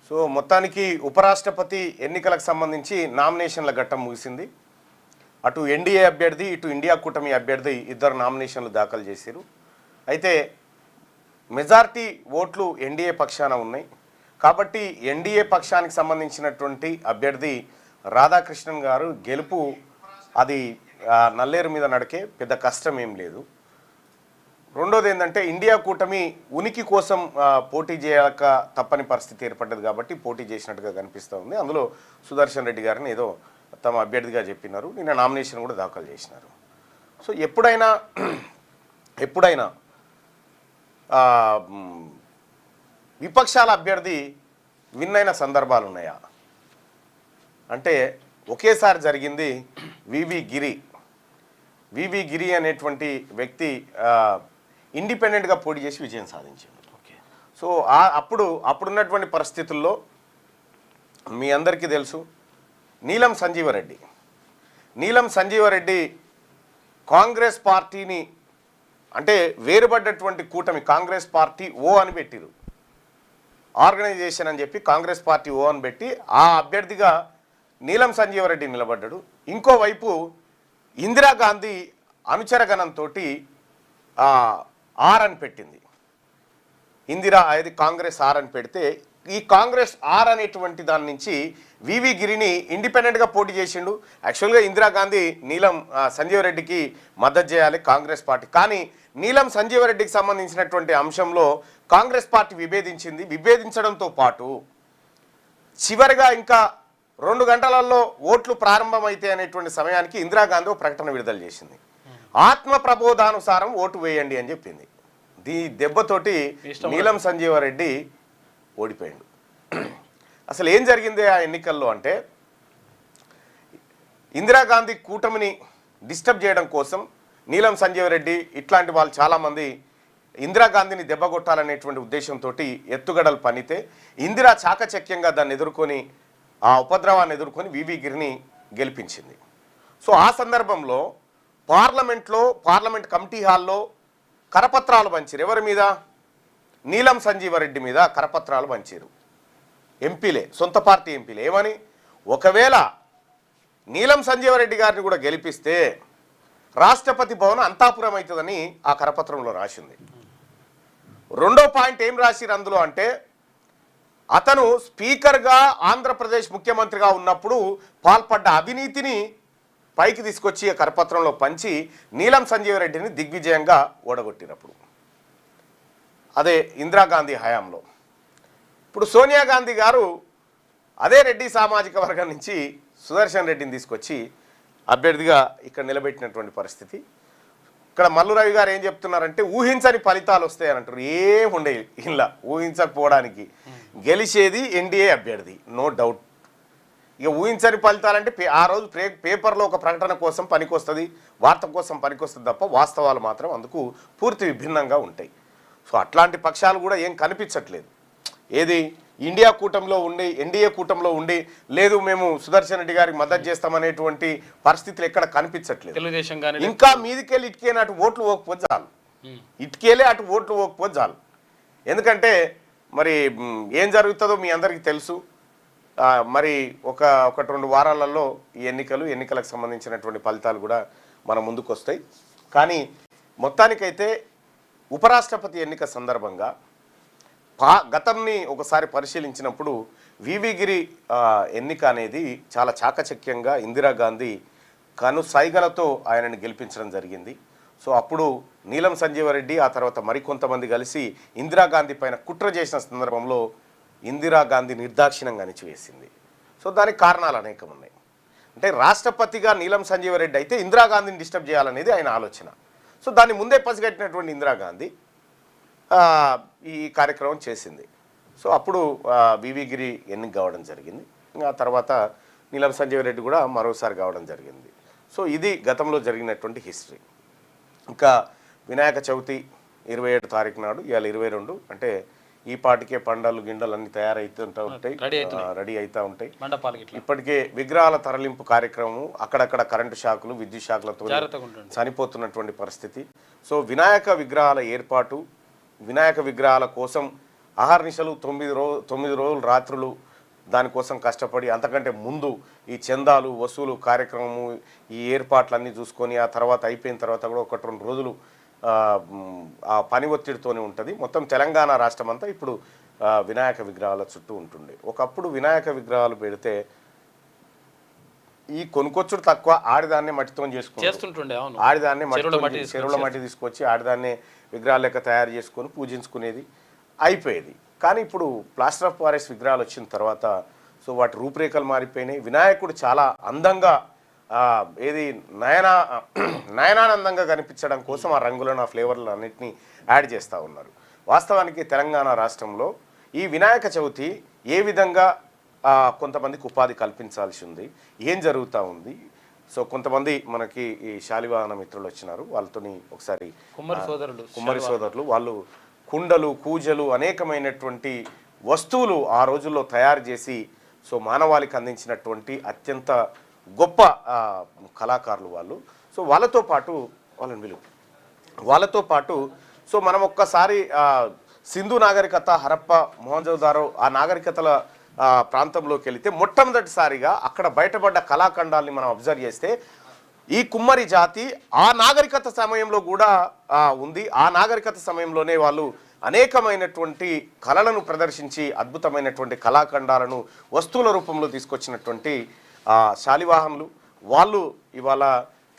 So మొత్తానికి ఉపరాష్ట్రపతి ఎన్నికలకు సంబంధించి నామినేషన్ల ఘట్టం ముగిసింది. అటు ఎన్డీఏ అభ్యర్థి ఇటు ఇండియా కూటమి అభ్యర్థి ఇద్దరు నామినేషన్లు దాఖలు చేశారు. అయితే మెజారిటీ ఓట్లు ఎన్డీఏ పక్షాన ఉన్నాయి కాబట్టి ఎన్డీఏ పక్షానికి సంబంధించినటువంటి అభ్యర్థి రాధాకృష్ణన్ గారు గెలుపు అది నల్లేరు మీద నడికే పెద్ద కష్టం ఏం లేదు. రెండోది ఏంటంటే ఇండియా కూటమి ఉనికి కోసం పోటీ చేయక తప్పని పరిస్థితి ఏర్పడ్డది కాబట్టి పోటీ చేసినట్టుగా కనిపిస్తూ ఉంది. అందులో సుదర్శన్ రెడ్డి గారిని ఏదో తమ అభ్యర్థిగా చెప్పినారు. నిన్న నామినేషన్ కూడా దాఖలు చేసినారు. సో ఎప్పుడైనా విపక్షాల అభ్యర్థి విన్ అయిన సందర్భాలు ఉన్నాయా అంటే ఒకేసారి జరిగింది వివి గిరి అనేటువంటి వ్యక్తి ఇండిపెండెంట్గా పోటీ చేసి విజయం సాధించాడు. సో అప్పుడున్నటువంటి పరిస్థితుల్లో మీ అందరికీ తెలుసు నీలం సంజీవరెడ్డి కాంగ్రెస్ పార్టీని అంటే వేరుపడ్డటువంటి కూటమి కాంగ్రెస్ పార్టీ ఓ అని పెట్టిరు, ఆర్గనైజేషన్ అని చెప్పి కాంగ్రెస్ పార్టీ ఓ అని పెట్టి ఆ అభ్యర్థిగా నీలం సంజీవరెడ్డి నిలబడ్డాడు. ఇంకోవైపు ఇందిరాగాంధీ అనుచరగణంతో ఆర్ అని పెట్టింది. అది కాంగ్రెస్ ఆర్ అని పెడితే ఈ కాంగ్రెస్ ఆర్ అనేటువంటి దాని నుంచి వివి గిరిని ఇండిపెండెంట్గా పోటీ చేసిండు. యాక్చువల్గా ఇందిరాగాంధీ నీలం సంజీవరెడ్డికి మద్దతు చేయాలి కాంగ్రెస్ పార్టీ, కానీ నీలం సంజీవరెడ్డికి సంబంధించినటువంటి అంశంలో కాంగ్రెస్ పార్టీ విభేదించడంతో పాటు చివరిగా ఇంకా 2 గంటలలో ఓట్లు ప్రారంభమైతే అనేటువంటి సమయానికి ఇందిరాగాంధీ ప్రకటన విడుదల చేసింది. ఆత్మ ప్రబోధానుసారం ఓటు వేయండి అని చెప్పింది. దెబ్బతోటి నీలం సంజీవరెడ్డి ఓడిపోయాడు. అసలు ఏం జరిగింది ఆ ఎన్నికల్లో అంటే ఇందిరాగాంధీ కూటమిని డిస్టర్బ్ చేయడం కోసం నీలం సంజీవరెడ్డి ఇట్లాంటి వాళ్ళు చాలామంది ఇందిరాగాంధీని దెబ్బగొట్టాలనేటువంటి ఉద్దేశంతో ఎత్తుగడలు పనితే ఇందిరా చాకచక్యంగా దాన్ని ఎదుర్కొని ఆ ఉపద్రవాన్ని ఎదుర్కొని వివి గిరిని గెలిపించింది. సో ఆ సందర్భంలో పార్లమెంట్ కమిటీ హాల్లో కరపత్రాలు పంచారు. ఎవరి మీద? నీలం సంజీవరెడ్డి మీద కరపత్రాలు పంచారు. ఎంపీలే, సొంత పార్టీ ఎంపీలే. ఏమని? ఒకవేళ నీలం సంజీవరెడ్డి గారిని కూడా గెలిపిస్తే రాష్ట్రపతి భవనం అంతాపురం అవుతుందని ఆ కరపత్రంలో రాసింది. రెండో పాయింట్ ఏం రాసిరు అందులో అంటే అతను స్పీకర్గా ఆంధ్రప్రదేశ్ ముఖ్యమంత్రిగా ఉన్నప్పుడు పాల్పడ్డ అవినీతిని పైకి తీసుకొచ్చి ఆ కరపత్రంలో పంచి నీలం సంజీవరెడ్డిని దిగ్విజయంగా ఓడగొట్టినప్పుడు అదే ఇందిరాగాంధీ హయాంలో. ఇప్పుడు సోనియా గాంధీ గారు అదే రెడ్డి సామాజిక వర్గం నుంచి సుదర్శన్ రెడ్డిని తీసుకొచ్చి అభ్యర్థిగా ఇక్కడ నిలబెట్టినటువంటి పరిస్థితి. ఇక్కడ మల్లురవి గారు ఏం చెప్తున్నారంటే ఊహించని ఫలితాలు వస్తాయని అంటారు. ఏం ఉండే ఇలా ఊహించకపోవడానికి గెలిచేది ఎన్డీఏ అభ్యర్థి, నో డౌట్. ఇక ఊహించని ఫలితాలంటే ఆ రోజు పేపర్లో ఒక ప్రకటన కోసం పనికొస్తుంది, వార్త కోసం పనికొస్తుంది తప్ప వాస్తవాలు మాత్రం అందుకు పూర్తి విభిన్నంగా ఉంటాయి. సో అట్లాంటి పక్షాలు కూడా ఏం కనిపించట్లేదు. ఏది ఎన్డీఏ కూటమిలో ఉండి లేదు మేము సుదర్శన్ రెడ్డి గారికి మద్దతు చేస్తామనేటువంటి పరిస్థితులు ఎక్కడ కనిపించట్లేదు. ఇంకా మీదికెళ్ళి ఇటుకేనే అటు ఓట్లు పోకపోతే చాలు. ఎందుకంటే మరి ఏం జరుగుతుందో మీ అందరికీ తెలుసు. మరి ఒక 1-2 వారాలలో ఈ ఎన్నికలకు సంబంధించినటువంటి ఫలితాలు కూడా మన ముందుకు వస్తాయి. కానీ మొత్తానికైతే ఉపరాష్ట్రపతి ఎన్నిక సందర్భంగా గతంని ఒకసారి పరిశీలించినప్పుడు వివి గిరి ఎన్నిక అనేది చాలా చాకచక్యంగా ఇందిరాగాంధీ కనుసైగలతో ఆయనని గెలిపించడం జరిగింది. సో అప్పుడు నీలం సంజీవరెడ్డి ఆ తర్వాత మరికొంతమంది కలిసి ఇందిరాగాంధీ పైన కుట్ర చేసిన సందర్భంలో ఇందిరాగాంధీ నిర్దాక్షిణ్యంగా అణిచివేసింది. సో దానికి కారణాలు అనేకం ఉన్నాయి. అంటే రాష్ట్రపతిగా నీలం సంజీవరెడ్డి అయితే ఇందిరాగాంధీని డిస్టర్బ్ చేయాలనేది ఆయన ఆలోచన. సో దాన్ని ముందే పసిగట్టినటువంటి ఇందిరాగాంధీ ఈ కార్యక్రమం చేసింది. సో అప్పుడు వివి గిరి ఎన్నిక కావడం జరిగింది. ఆ తర్వాత నీలం సంజీవరెడ్డి కూడా మరోసారి కావడం జరిగింది. సో ఇది గతంలో జరిగినటువంటి హిస్టరీ. ఇంకా వినాయక చవితి 27 తారీఖు నాడు, ఇవాళ 22, అంటే ఈ పాటికే పండాలు గిండలు అన్ని తయారైతుంటూ ఉంటాయి, రెడీ అవుతూ ఉంటాయి. ఇప్పటికే విగ్రహాల తరలింపు కార్యక్రమం, అక్కడక్కడ కరెంటు షాకులు, విద్యుత్ షాకులతో చనిపోతున్నటువంటి పరిస్థితి. సో వినాయక విగ్రహాల ఏర్పాటు, వినాయక విగ్రహాల కోసం అహర్నిశలు 9 రోజులు రాత్రులు దానికోసం కష్టపడి అంతకంటే ముందు ఈ చందాలు వసూలు కార్యక్రమము ఈ ఏర్పాట్లన్నీ చూసుకొని ఆ తర్వాత అయిపోయిన తర్వాత కూడా 1-2 రోజులు ఆ పని ఒత్తిడితోనే ఉంటుంది. మొత్తం తెలంగాణ రాష్ట్రం అంతా ఇప్పుడు వినాయక విగ్రహాల చుట్టూ ఉంటుండే. ఒకప్పుడు వినాయక విగ్రహాలు పెడితే ఈ కొనుకొచ్చుడు తక్కువ, ఆడిదాన్నే మట్టితో చేస్తుంటుండే. ఆడిదాన్నే చెరువుల మట్టి తీసుకొచ్చి ఆడిదాన్నే విగ్రహాలు లెక్క తయారు చేసుకొని పూజించుకునేది అయిపోయేది. కానీ ఇప్పుడు ప్లాస్టర్ ఆఫ్ పారిస్ విగ్రహాలు వచ్చిన తర్వాత సో వాటి రూపురేఖలు మారిపోయినాయి. వినాయకుడు చాలా అందంగా ఏది నయనానందంగా కనిపించడం కోసం ఆ రంగులను ఆ ఫ్లేవర్లు అన్నింటినీ యాడ్ చేస్తూ ఉన్నారు. వాస్తవానికి తెలంగాణ రాష్ట్రంలో ఈ వినాయక చవితి ఏ విధంగా కొంతమందికి ఉపాధి కల్పించాల్సి ఉంది, ఏం జరుగుతూ ఉంది. సో కొంతమంది మనకి ఈ శాలివాహన మిత్రులు వచ్చినారు, వాళ్ళతోని ఒకసారి కుమ్మరి సోదరులు వాళ్ళు కుండలు కూజలు అనేకమైనటువంటి వస్తువులు ఆ రోజుల్లో తయారు చేసి సో మానవాళికి అందించినటువంటి అత్యంత గొప్ప కళాకారులు వాళ్ళు. సో వాళ్ళతో పాటు సో మనం ఒక్కసారి సింధు నాగరికత, హరప్ప, మొహంజోదారో ఆ నాగరికతల ప్రాంతంలోకి వెళితే మొట్టమొదటిసారిగా అక్కడ బయటపడ్డ కళాఖండాల్ని మనం అబ్జర్వ్ చేస్తే ఈ కుమ్మరి జాతి ఆ నాగరికత సమయంలో కూడా ఉంది. ఆ నాగరికత సమయంలోనే వాళ్ళు అనేకమైనటువంటి కళలను ప్రదర్శించి అద్భుతమైనటువంటి కళాఖండాలను వస్తువుల రూపంలో తీసుకొచ్చినటువంటి శాలివాహనులు వాళ్ళు ఇవాళ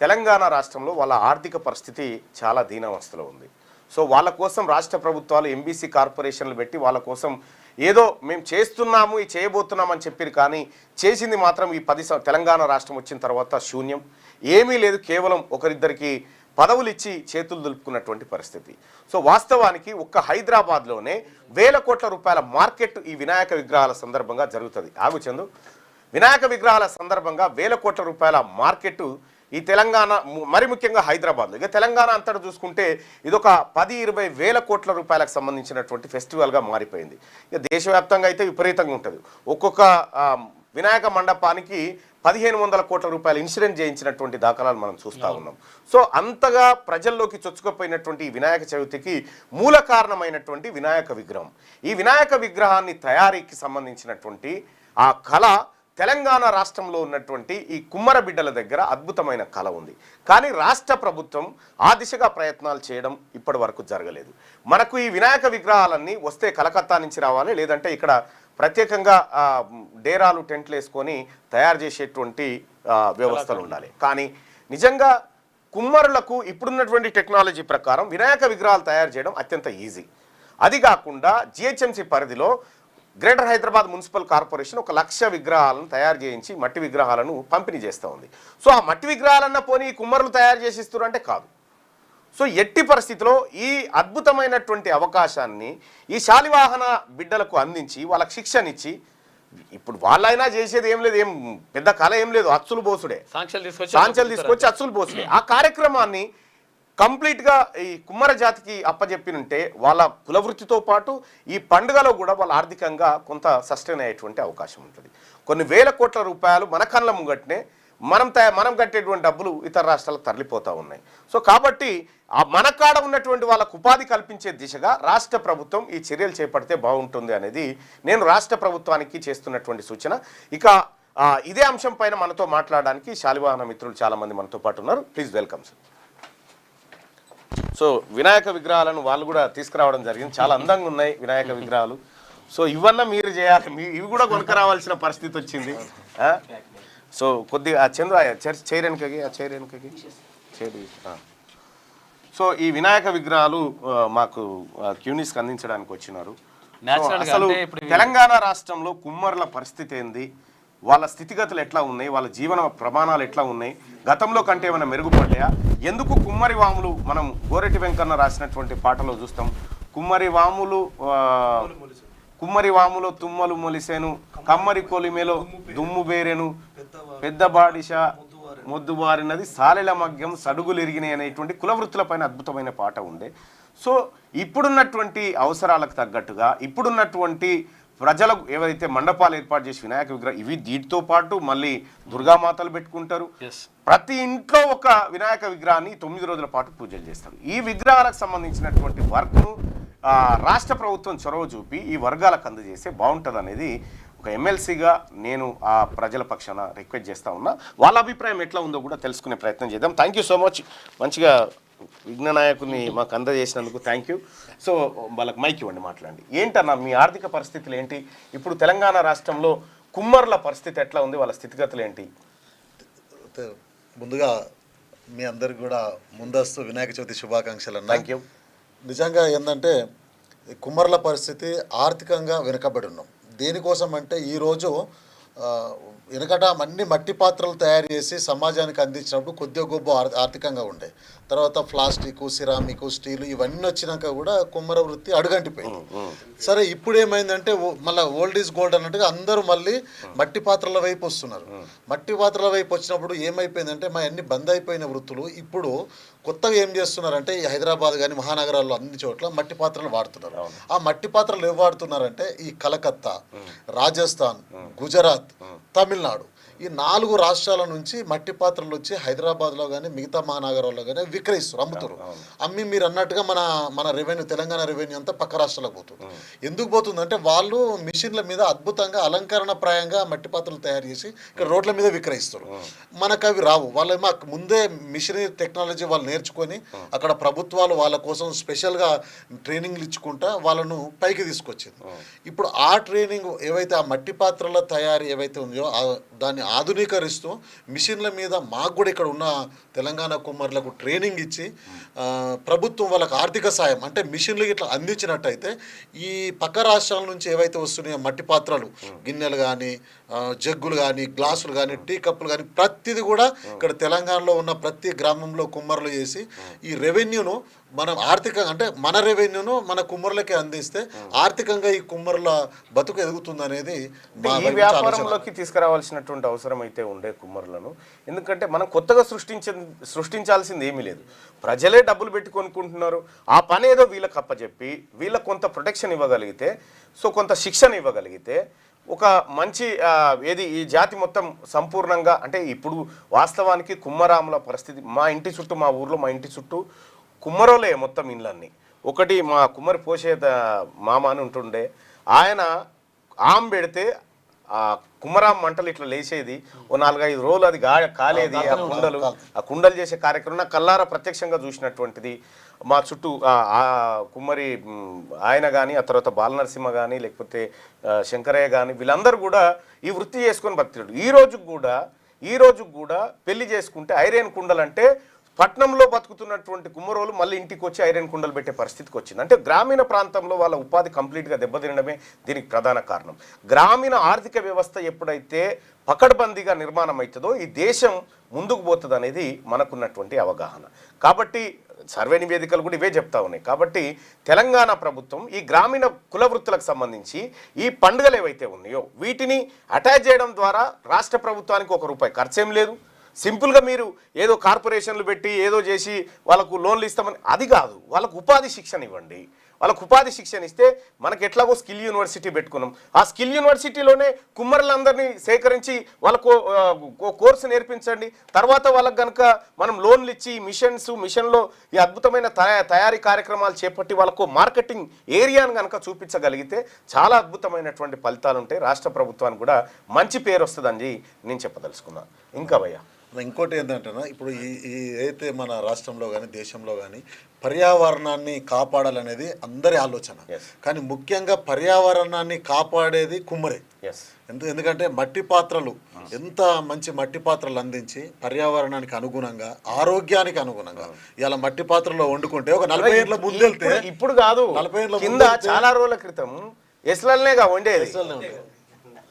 తెలంగాణ రాష్ట్రంలో వాళ్ళ ఆర్థిక పరిస్థితి చాలా దీనావస్థలో ఉంది. సో వాళ్ళ కోసం రాష్ట్ర ప్రభుత్వాలు ఎంబీసీ కార్పొరేషన్లు పెట్టి వాళ్ళ కోసం ఏదో మేము చేస్తున్నాము ఈ చేయబోతున్నామని చెప్పారు, కానీ చేసింది మాత్రం ఈ తెలంగాణ రాష్ట్రం వచ్చిన తర్వాత శూన్యం, ఏమీ లేదు. కేవలం ఒకరిద్దరికి పదవులు ఇచ్చి చేతులు దులుపుకున్నటువంటి పరిస్థితి. సో వాస్తవానికి ఒక్క హైదరాబాద్లోనే వేల కోట్ల రూపాయల మార్కెట్ ఈ వినాయక విగ్రహాల సందర్భంగా జరుగుతుంది. చందు, వినాయక విగ్రహాల సందర్భంగా వేల కోట్ల రూపాయల మార్కెట్ ఈ తెలంగాణ, మరి ముఖ్యంగా హైదరాబాద్లో, ఇక తెలంగాణ అంతటా చూసుకుంటే ఇదొక 10-20 వేల కోట్ల రూపాయలకు సంబంధించినటువంటి ఫెస్టివల్గా మారిపోయింది. ఇక దేశవ్యాప్తంగా అయితే విపరీతంగా ఉంటుంది. ఒక్కొక్క వినాయక మండపానికి 1500 కోట్ల రూపాయలు ఇన్సూరెన్స్ చేయించినటువంటి దాఖలాలు మనం చూస్తూ ఉన్నాం. సో అంతగా ప్రజల్లోకి చొచ్చుకుపోయినటువంటి ఈ వినాయక చవితికి మూల కారణమైనటువంటి వినాయక విగ్రహం. ఈ వినాయక విగ్రహాన్ని తయారీకి సంబంధించినటువంటి ఆ కళ తెలంగాణ రాష్ట్రంలో ఉన్నటువంటి ఈ కుమ్మర బిడ్డల దగ్గర అద్భుతమైన కళ ఉంది. కానీ రాష్ట్ర ప్రభుత్వం ఆ దిశగా ప్రయత్నాలు చేయడం ఇప్పటి వరకు జరగలేదు. మనకు ఈ వినాయక విగ్రహాలన్నీ వస్తే కలకత్తా నుంచి రావాలి, లేదంటే ఇక్కడ ప్రత్యేకంగా డేరాలు టెంట్లు వేసుకొని తయారు చేసేటువంటి వ్యవస్థలు ఉండాలి. కానీ నిజంగా కుమ్మరులకు ఇప్పుడున్నటువంటి టెక్నాలజీ ప్రకారం వినాయక విగ్రహాలు తయారు చేయడం అత్యంత ఈజీ. అది కాకుండా జిహెచ్ఎంసీ పరిధిలో గ్రేటర్ హైదరాబాద్ మున్సిపల్ కార్పొరేషన్ 1,00,000 విగ్రహాలను తయారు చేయించి మట్టి విగ్రహాలను పంపిణీ చేస్తూ ఉంది. సో ఆ మట్టి విగ్రహాలన్నా పోనీ కుమ్మరులు తయారు చేసి ఇస్తున్నారు అంటే కాదు. సో ఎట్టి పరిస్థితిలో ఈ అద్భుతమైనటువంటి అవకాశాన్ని ఈ శాలివాహన బిడ్డలకు అందించి వాళ్ళకి శిక్షణిచ్చి, ఇప్పుడు వాళ్ళైనా చేసేది ఏం లేదు, ఏం పెద్ద కళ ఏం లేదు, అచ్చులు బోసుడే, సాంచలు తీసుకొచ్చి అచ్చులు బోసుడే. ఆ కార్యక్రమాన్ని కంప్లీట్గా ఈ కుమ్మర జాతికి అప్పజెప్పినుంటే వాళ్ళ కులవృత్తితో పాటు ఈ పండుగలో కూడా వాళ్ళ ఆర్థికంగా కొంత సస్టైన్ అయ్యేటువంటి అవకాశం ఉంటుంది. కొన్ని వేల కోట్ల రూపాయలు మన కళ్ళ ముంగట్నే మనం కట్టేటువంటి డబ్బులు ఇతర రాష్ట్రాలకు తరలిపోతూ ఉన్నాయి. సో కాబట్టి మన కాడ ఉన్నటువంటి వాళ్ళకు ఉపాధి కల్పించే దిశగా రాష్ట్ర ప్రభుత్వం ఈ చర్యలు చేపడితే బాగుంటుంది అనేది నేను రాష్ట్ర ప్రభుత్వానికి చేస్తున్నటువంటి సూచన. ఇక ఇదే అంశం పైన మనతో మాట్లాడడానికి శాలివాహన మిత్రులు చాలామంది మనతో పాటు ఉన్నారు. Please welcome sir. So Vinayaka విగ్రహాలను వాళ్ళు కూడా తీసుకురావడం జరిగింది, చాలా అందంగా ఉన్నాయి వినాయక విగ్రహాలు. సో ఇవన్నా మీరు చేయాలి, ఇవి కూడా కొనుక్కరావాల్సిన పరిస్థితి వచ్చింది. సో కొద్దిగా చంద్ర చైరెన్కకి చేరి. సో ఈ వినాయక విగ్రహాలు మాకు క్యూనిస్కి అందించడానికి వచ్చినారు. అసలు తెలంగాణ రాష్ట్రంలో కుమ్మరుల పరిస్థితి ఏంది, వాళ్ళ స్థితిగతులు ఎట్లా ఉన్నాయి, వాళ్ళ జీవన ప్రమాణాలు ఎట్లా ఉన్నాయి, గతంలో కంటే ఏమైనా మెరుగుపడ్డాయా, ఎందుకు కుమ్మరి వాములు మనం గోరెటి వెంకన్న రాసినటువంటి పాటలో చూస్తాం, కుమ్మరి వాములో తుమ్మలు మొలిసేను, కమ్మరి కొలిమేలో దుమ్ము బేరెను, పెద్ద బాడిష మొద్దుబారినది, సాలెల మగ్యం సడుగులు ఎరిగినాయి అనేటువంటి కులవృత్తులపైన అద్భుతమైన పాట ఉండే. సో ఇప్పుడున్నటువంటి అవసరాలకు తగ్గట్టుగా ఇప్పుడున్నటువంటి ప్రజలకు ఏవైతే మండపాలు ఏర్పాటు చేసి వినాయక విగ్రహం, ఇవి దీటితో పాటు మళ్ళీ దుర్గామాతలు పెట్టుకుంటారు. ప్రతి ఇంట్లో ఒక వినాయక విగ్రహాన్ని 9 రోజుల పాటు పూజలు చేస్తారు. ఈ విగ్రహాలకు సంబంధించినటువంటి వర్క్ను రాష్ట్ర ప్రభుత్వం చొరవ చూపి ఈ వర్గాలకు అందజేస్తే బాగుంటుంది అనేది ఒక ఎమ్మెల్సీగా నేను ఆ ప్రజల పక్షాన రిక్వెస్ట్ చేస్తా ఉన్నా. వాళ్ళ అభిప్రాయం ఎట్లా ఉందో కూడా తెలుసుకునే ప్రయత్నం చేద్దాం. థ్యాంక్ యూ సో మచ్, మంచిగా విఘ్న నాయకుని మాకు అందజేసినందుకు థ్యాంక్ యూ. సో వాళ్ళకి మైక్ ఇవ్వండి, మాట్లాడండి. ఏంటన్నా మీ ఆర్థిక పరిస్థితులు ఏంటి? ఇప్పుడు తెలంగాణ రాష్ట్రంలో కుమ్మర్ల పరిస్థితి ఎట్లా ఉంది? వాళ్ళ స్థితిగతులు ఏంటి? ముందుగా మీ అందరికి కూడా ముందస్తు వినాయక చవితి శుభాకాంక్షలు అన్న. Thank you. నిజంగా ఏంటంటే కుమ్మర్ల పరిస్థితి ఆర్థికంగా వెనుకబడి ఉన్నాం. దేనికోసం అంటే ఈరోజు వెనకట అన్ని మట్టి పాత్రలు తయారు చేసి సమాజానికి అందించినప్పుడు కొద్దిగా గొప్ప ఆర్థికంగా ఉండే. తర్వాత ప్లాస్టిక్, సిరామిక్, స్టీలు ఇవన్నీ వచ్చినాక కూడా కుమ్మర వృత్తి అడుగంటిపోయింది. సరే ఇప్పుడు ఏమైందంటే మళ్ళీ ఓల్డ్ ఈజ్ గోల్డ్ అన్నట్టుగా అందరూ మళ్ళీ మట్టి పాత్రల వైపు వస్తున్నారు. మట్టి పాత్రల వైపు వచ్చినప్పుడు ఏమైపోయిందంటే మా అన్ని బంద్ అయిపోయిన వృత్తులు ఇప్పుడు కొత్తగా ఏం చేస్తున్నారంటే ఈ హైదరాబాద్ కానీ మహానగరాల్లో అన్ని చోట్ల మట్టి పాత్రలు వాడుతున్నారు. ఆ మట్టి పాత్రలు ఏం వాడుతున్నారంటే ఈ కలకత్తా, రాజస్థాన్, గుజరాత్, తమిళనాడు ఈ 4 రాష్ట్రాల నుంచి మట్టి పాత్రలు వచ్చి హైదరాబాద్లో కానీ మిగతా మహానగరాల్లో కానీ విక్రయిస్తారు, అమ్ముతారు. అమ్మి మీరు అన్నట్టుగా మన రెవెన్యూ, తెలంగాణ రెవెన్యూ అంతా పక్క రాష్ట్రాలకు పోతుంది. ఎందుకు పోతుందంటే వాళ్ళు మిషన్ల మీద అద్భుతంగా అలంకరణ ప్రాయంగా మట్టి పాత్రలు తయారు చేసి ఇక్కడ రోడ్ల మీద విక్రయిస్తారు. మనకు అవి రావు. వాళ్ళేమో ముందే మిషనరీ టెక్నాలజీ వాళ్ళు నేర్చుకొని అక్కడ ప్రభుత్వాలు వాళ్ళ కోసం స్పెషల్గా ట్రైనింగ్లు ఇచ్చుకుంటా వాళ్ళను పైకి తీసుకొచ్చింది. ఇప్పుడు ఆ ట్రైనింగ్ ఏవైతే ఆ మట్టి పాత్రల తయారీ ఏవైతే ఉందో దాన్ని ఆధునీకరిస్తూ మిషన్ల మీద మాకు కూడా ఇక్కడ ఉన్న తెలంగాణ కుమ్మర్లకు ట్రైనింగ్ ఇచ్చి ప్రభుత్వం వాళ్ళకి ఆర్థిక సాయం అంటే మిషన్లు ఇట్లా అందించినట్టయితే ఈ పక్క రాష్ట్రాల నుంచి ఏవైతే వస్తున్నాయో మట్టి పాత్రలు, గిన్నెలు కానీ, జగ్గులు కానీ, గ్లాసులు కానీ, టీ కప్పులు కానీ ప్రతిదీ కూడా ఇక్కడ తెలంగాణలో ఉన్న ప్రతి గ్రామంలో కుమ్మర్లు చేసి ఈ రెవెన్యూను మనం ఆర్థికంగా అంటే మన రెవెన్యూను మన కుమ్మరులకే అందిస్తే ఆర్థికంగా ఈ కుమ్మరుల బతుకు ఎదుగుతుంది అనేది ఈ వ్యాపారంలోకి తీసుకురావాల్సినటువంటి అవసరం అయితే ఉండే కుమ్మరులను. ఎందుకంటే మనం కొత్తగా సృష్టించాల్సింది ఏమీ లేదు. ప్రజలే డబ్బులు పెట్టి కొనుక్కుంటున్నారు. ఆ పని ఏదో వీళ్ళకి అప్పచెప్పి వీళ్ళకి కొంత ప్రొటెక్షన్ ఇవ్వగలిగితే, సో కొంత శిక్షణ ఇవ్వగలిగితే ఒక మంచి ఏది ఈ జాతి మొత్తం సంపూర్ణంగా అంటే ఇప్పుడు వాస్తవానికి కుమ్మరాముల పరిస్థితి మా ఇంటి చుట్టూ, మా ఊర్లో మా ఇంటి చుట్టూ కుమ్మరోలే మొత్తం ఇళ్ళన్నీ. ఒకటి మా కుమ్మరి పోసే మామ అని ఉంటుండే, ఆయన ఆమ్ పెడితే ఆ కుమ్మరాం మంటలు ఇట్లా లేచేది. ఓ 4-5 రోజులు అది కాలేది. ఆ కుండలు చేసే కార్యక్రమం నాకు కల్లారా ప్రత్యక్షంగా చూసినటువంటిది. మా చుట్టూ ఆ కుమ్మరి ఆయన కానీ, ఆ తర్వాత బాలనరసింహ కానీ, లేకపోతే శంకరయ్య కానీ వీళ్ళందరూ కూడా ఈ వృత్తి చేసుకొని బతికాడు. ఈ రోజు కూడా పెళ్లి చేసుకుంటే ఐరన్ కుండలు అంటే పట్నంలో బతుకుతున్నటువంటి కుమ్మరోలు మళ్ళీ ఇంటికి వచ్చి ఐరన్ కుండలు పెట్టే పరిస్థితికి వచ్చింది. అంటే గ్రామీణ ప్రాంతంలో వాళ్ళ ఉపాధి కంప్లీట్గా దెబ్బతినడమే దీనికి ప్రధాన కారణం. గ్రామీణ ఆర్థిక వ్యవస్థ ఎప్పుడైతే పకడ్బందీగా నిర్మాణం అవుతుందో ఈ దేశం ముందుకు పోతుంది అనేది మనకున్నటువంటి అవగాహన. కాబట్టి సర్వే నివేదికలు కూడా ఇవే చెప్తా ఉన్నాయి. కాబట్టి తెలంగాణ ప్రభుత్వం ఈ గ్రామీణ కుల వృత్తులకు సంబంధించి ఈ పండుగలు ఏవైతే ఉన్నాయో వీటిని అటాచ్ చేయడం ద్వారా రాష్ట్ర ప్రభుత్వానికి ₹1 ఖర్చేం లేదు. సింపుల్గా మీరు ఏదో కార్పొరేషన్లు పెట్టి ఏదో చేసి వాళ్ళకు లోన్లు ఇస్తామని అది కాదు. వాళ్ళకు ఉపాధి శిక్షణ ఇవ్వండి. వాళ్ళకు ఉపాధి శిక్షణ ఇస్తే మనకు ఎట్లాగో స్కిల్ యూనివర్సిటీ పెట్టుకున్నాం. ఆ స్కిల్ యూనివర్సిటీలోనే కుమ్మరులందరినీ సేకరించి వాళ్ళకు కోర్సు నేర్పించండి. తర్వాత వాళ్ళకు కనుక మనం లోన్లు ఇచ్చి మిషన్లో ఈ అద్భుతమైన తయారీ కార్యక్రమాలు చేపట్టి వాళ్ళకు మార్కెటింగ్ ఏరియాను కనుక చూపించగలిగితే చాలా అద్భుతమైనటువంటి ఫలితాలు ఉంటాయి. రాష్ట్ర ప్రభుత్వానికి కూడా మంచి పేరు వస్తుందని నేను చెప్పదలుచుకున్నాను. ఇంకా భయ్యా ఇంకోటి ఏంటంటే ఇప్పుడు ఈ అయితే మన రాష్ట్రంలో కానీ దేశంలో కానీ పర్యావరణాన్ని కాపాడాలనేది అందరి ఆలోచన. కానీ ముఖ్యంగా పర్యావరణాన్ని కాపాడేది కుమ్మరే. ఎందుకంటే మట్టి పాత్రలు ఎంత మంచి మట్టి పాత్రలు అందించి పర్యావరణానికి అనుగుణంగా, ఆరోగ్యానికి అనుగుణంగా ఇలా మట్టి పాత్రలో వండుకుంటే ఒక 40 ఏళ్ళ ముందెళ్తే, ఇప్పుడు కాదు 40 ఏళ్ళ కింద చాలా రోజుల క్రితం ఎస్లనేగా వండేది.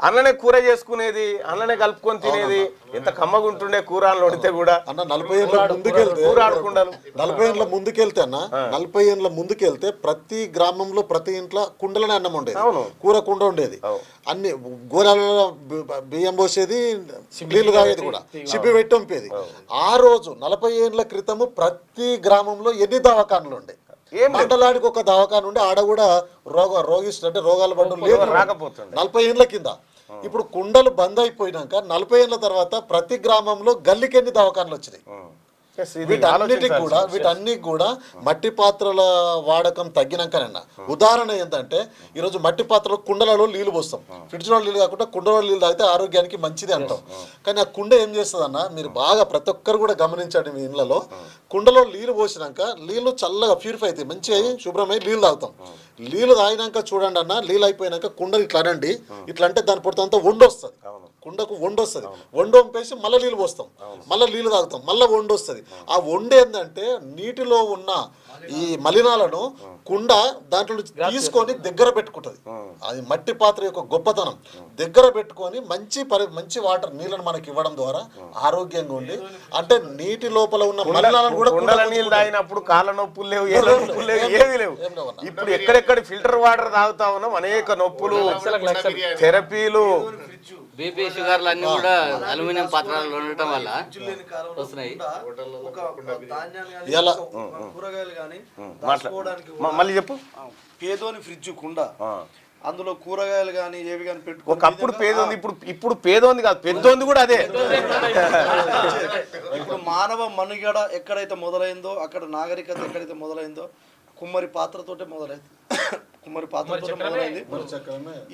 అన్ననే కూర చేసుకునేది, అన్ననే కలుపుకొని తినేది. ఎంత కమ్మగా ఉంటుండే కూర వండితే కూడా. అన్న 40 ఏళ్ళ ముందుకెళ్తే కూర ఆడుకుండాలి. 40 ఏళ్ళ ముందుకెళ్తే అన్న 40 ఏళ్ళ ముందుకెళ్తే ప్రతి గ్రామంలో ప్రతి ఇంట్లో కుండలనే అన్నం ఉండేది, కూర కుండ ఉండేది. అన్ని గోళాలలో బియ్యం పోసేది, నీళ్లు తాగేది కూడా చిప్పి పెట్టి పంపేది. ఆ రోజు 40 ఏళ్ళ క్రితము ప్రతి గ్రామంలో ఎన్ని దవాఖానలు ఉండే? మండలానికి ఒక దవాఖాన ఉండే. ఆడ కూడా రోగిస్తుంటే రోగాల బండ్లు రాకపోతుంది 40 ఏళ్ళ కింద. ఇప్పుడు కుండలు బంద్ అయిపోయినాక 40 ఏళ్ళ తర్వాత ప్రతి గ్రామంలో గల్లికి ఎన్ని దవాఖానలు వచ్చినాయి? Yes, ఇది వీటన్నిటికి కూడా మట్టి పాత్రల వాడకం తగ్గినాకనన్నా ఉదాహరణ ఏంటంటే ఈరోజు మట్టి పాత్రలో కుండలలో నీళ్లు పోస్తాం, ఫ్రిడ్జ్లో నీళ్ళు కాకుండా కుండలో నీళ్ళు తాగితే ఆరోగ్యానికి మంచిది అంటాం. కానీ ఆ కుండ ఏం చేస్తుందన్న, మీరు బాగా ప్రతి ఒక్కరు కూడా గమనించండి, మీ ఇళ్ళలో కుండలో నీళ్ళు పోసినాక నీళ్ళు చల్లగా ప్యూరిఫై అవుతాయి, మంచిగా శుభ్రమై నీళ్ళు తాగుతాం. నీళ్ళు తాగినాక చూడండి అన్న, నీళ్ళు అయిపోయినాక కుండలు ఇట్లా అనండి, ఇట్లా అంటే దాని పొడితే వండొస్తుంది, కుండకు వండొస్తుంది, వంపేసి మళ్ళీ నీళ్ళు పోస్తాం, మళ్ళీ నీళ్ళు తాగుతాం, మళ్ళీ వండొస్తుంది. ఆ వండేందంటే నీటిలో ఉన్న ఈ మలినాలను కుండ దాంట్లో నుంచి తీసుకొని దగ్గర పెట్టుకుంటుంది. అది మట్టి పాత్ర యొక్క గొప్పతనం. దగ్గర పెట్టుకొని మంచి వాటర్ నీళ్ళను మనకి ఇవ్వడం ద్వారా ఆరోగ్యంగా ఉండి, అంటే నీటి లోపల ఉన్న మలినాలను కూడా నీళ్ళు తాగినప్పుడు కాళ్ళ నొప్పులు లేవు, ఏ నొప్పులు లేవు, ఏవి లేవు. ఇప్పుడు ఎక్కడెక్కడ ఫిల్టర్ వాటర్ తాగుతా ఉన్నాం, అనేక నొప్పులు, థెరపీలు, బీపీ షుగర్లు అన్ని కూడా అల్యూమినియం పాత్రలు ఉండటం వల్ల వస్తున్నాయి. కూరగాయలు కానీ మళ్ళీ చెప్పు. పేదోని ఫ్రిడ్జ్ కుండ, అందులో కూరగాయలు కానీ ఏవి కానీ పెట్టుకో. ఒకప్పుడు పేదోంది, ఇప్పుడు పేదోంది కాదు, పెద్దోంది కూడా అదే. ఇప్పుడు మానవ మనుగడ ఎక్కడైతే మొదలైందో, అక్కడ నాగరికత ఎక్కడైతే మొదలైందో కుమ్మరి పాత్రతోటే మొదలైంది. కుమ్మరి పాత్రతో మొదలైంది.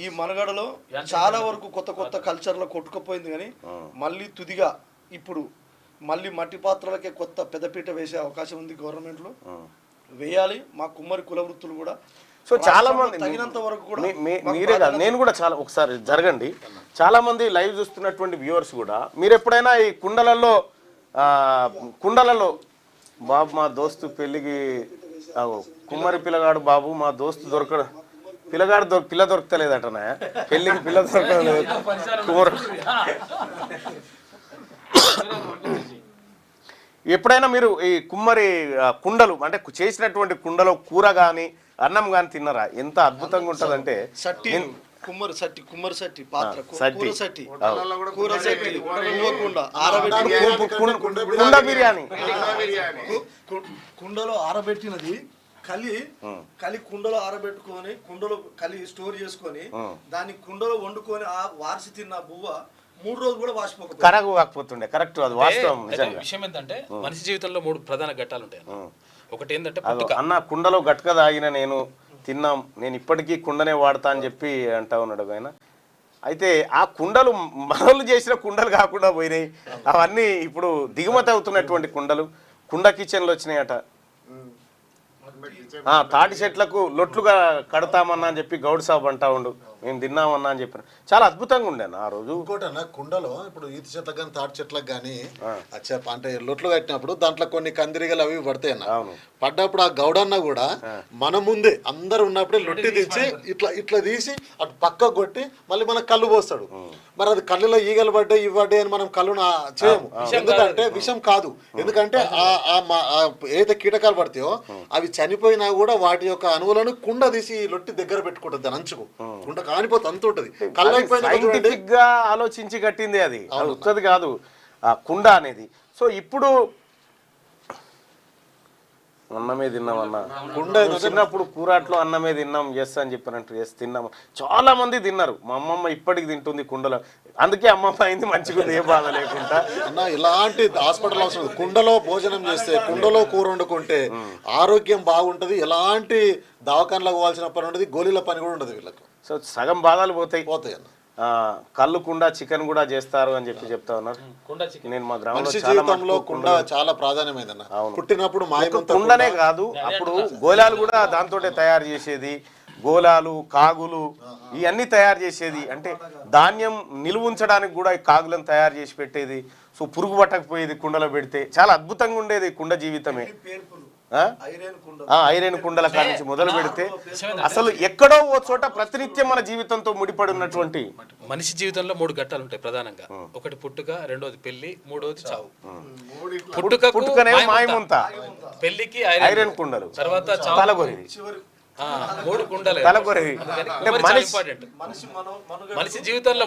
ఈ మనుగడలో చాలా వరకు కొత్త కల్చర్లో కొట్టుకుపోయింది. కానీ మళ్ళీ తుదిగా ఇప్పుడు మళ్ళీ మట్టి పాత్రలకే కొత్త పెద్దపీట వేసే అవకాశం ఉంది గవర్నమెంట్లో, వేయాలి. మా కుమ్మరి కుల వృత్తులు కూడా సో చాలా మంది తగినంత వరకు కూడా మీరే కాదు, నేను కూడా చాలా ఒకసారి జరగండి, చాలా మంది లైవ్ చూస్తున్నటువంటి వ్యూవర్స్ కూడా, మీరు ఎప్పుడైనా ఈ కుండలలో బాబు మా దోస్తు పెళ్ళికి కుమ్మరి పిల్లగాడు బాబు మా దోస్తు పిల్ల దొరకలేదటనా, పెళ్ళికి పిల్ల దొరకలేదు కుమ్మరు. ఎప్పుడైనా మీరు ఈ కుమ్మరి కుండలు అంటే చేసినటువంటి కుండలో కూర కానీ అన్నం కానీ తిన్నారా? ఎంత అద్భుతంగా ఉంటుందంటే కుమ్మరి సట్టి పాత్ర, కుండ బిర్యానీ, కుండలో ఆరబెట్టినది కలి కుండలో ఆరబెట్టుకొని కుండలో కలి స్టోర్ చేసుకొని దాన్ని కుండలో వండుకొని వార్చి తిన్న బువ్వ 3 రోజులు కూడా వాసిపోక కరగు కాకపోతుండే. కరెక్ట్, అది వాస్తవం. విషయం ఏంటంటే మనిషి జీవితంలో 3 ప్రధాన ఘట్టాలు ఉంటాయి. ఒకటి ఏంటంటే అన్న కుండలో గట్క తాగిన నేను తిన్నాం, నేను ఇప్పటికీ కుండనే వాడతా అని చెప్పి అంటా ఉన్నాడు ఆయన. అయితే ఆ కుండలు మనలు చేసిన కుండలు కాకుండా పోయినాయి, అవన్నీ ఇప్పుడు దిగుమతి అవుతున్నటువంటి కుండలు కుండ కిచెన్లు వచ్చినాయట. తాటి చెట్లకు లొట్లుగా కడతామన్నా అని చెప్పి గౌడ్ సాబ్ అంటా ఉండు, మేము తిన్నామన్నా అని చెప్పారు. చాలా అద్భుతంగా ఉండేనా ఆ రోజు. ఇంకోటన్నా కుండలో ఇప్పుడు ఈత చెట్లకు కానీ తాటి చెట్లకు కానీ అంటే లొట్లు కట్టినప్పుడు దాంట్లో కొన్ని కందిరిగలు అవి పడతాయి అన్న. పడ్డప్పుడు ఆ గౌడన్న కూడా మన ముందే అందరు ఉన్నప్పుడే లొట్టి తెచ్చి ఇట్లా తీసి అటు పక్కకు కొట్టి మళ్ళీ మనకు కళ్ళు పోస్తాడు. మరి అది కళ్ళులో ఈగలు పడ్డాయి ఇవ్వడ్డాయి అని మనం కళ్ళును చేయము, ఎందుకంటే విషం కాదు. ఎందుకంటే ఏదైతే కీటకాలు పడతాయో అవి చనిపోయినా కూడా వాటి యొక్క అణువులను కుండ తీసి లొట్టి దగ్గర పెట్టుకుంటుంది, దాని అంచుకు కుండ కానిపోతే అంత ఉంటుంది. సైంటిఫిక్ గా ఆలోచించి కట్టింది, అది వస్తుంది కాదు ఆ కుండ అనేది. సో ఇప్పుడు అన్నమే తిన్నామన్నా, కుండ చిన్నప్పుడు కూరాట్లో అన్నమే తిన్నాం ఎస్ అని చెప్పినట్టు ఎస్ తిన్నాము. చాలా మంది తిన్నారు, మా అమ్మమ్మ ఇప్పటికి తింటుంది కుండలో, అందుకే అమ్మమ్మ అయింది మంచిగా ఏ బాధ లేకుండా. అన్న ఇలాంటి హాస్పిటల్ అవసరం, కుండలో భోజనం చేస్తే కుండలో కూర వండుకుంటే ఆరోగ్యం బాగుంటది, ఎలాంటి దవాఖానలకు పోవాల్సిన పని ఉండదు, గోళీల పని కూడా ఉండదు వీళ్ళకు. సో సగం బాధలు పోతాయి అన్న. కళ్ళు కుండ చికెన్ కూడా చేస్తారు అని చెప్పి చెప్తా ఉన్నారు. నేను మా గ్రామంలో కుండ చాలా ప్రాధాన్యమైందన్న. పుట్టినప్పుడు కుండనే కాదు, అప్పుడు గోళాలు కూడా దాంతోటే తయారు చేసేది, గోళాలు కాగులు ఇవన్నీ తయారు చేసేది. అంటే ధాన్యం నిలువ ఉంచడానికి కూడా ఈ కాగులను తయారు చేసి పెట్టేది. సో పురుగు పట్టకపోయేది కుండలో పెడితే. చాలా అద్భుతంగా ఉండేది కుండ జీవితమే. ఐరన్ కుండల కాడి నుంచి మొదలు పెడితే అసలు ఎక్కడో ఓ చోట ప్రతినిత్యం మన జీవితంతో ముడిపడి ఉన్నటువంటి మనిషి జీవితంలో 3 ఘట్టాలు ఉంటాయి ప్రధానంగా. ఒకటి పుట్టుక, రెండోది పెళ్లి, మూడోది చావు. పుట్టుకనే మాయముంత, పెళ్లికి ఐరన్ కుండలు, తర్వాత మూడు కుండలే తలకొరి అందుకని అంటే కుమ్మరి చాలా మనిషి ఇంపార్టెంట్. మనిషి మనుగడ మనిషి జీవితంలో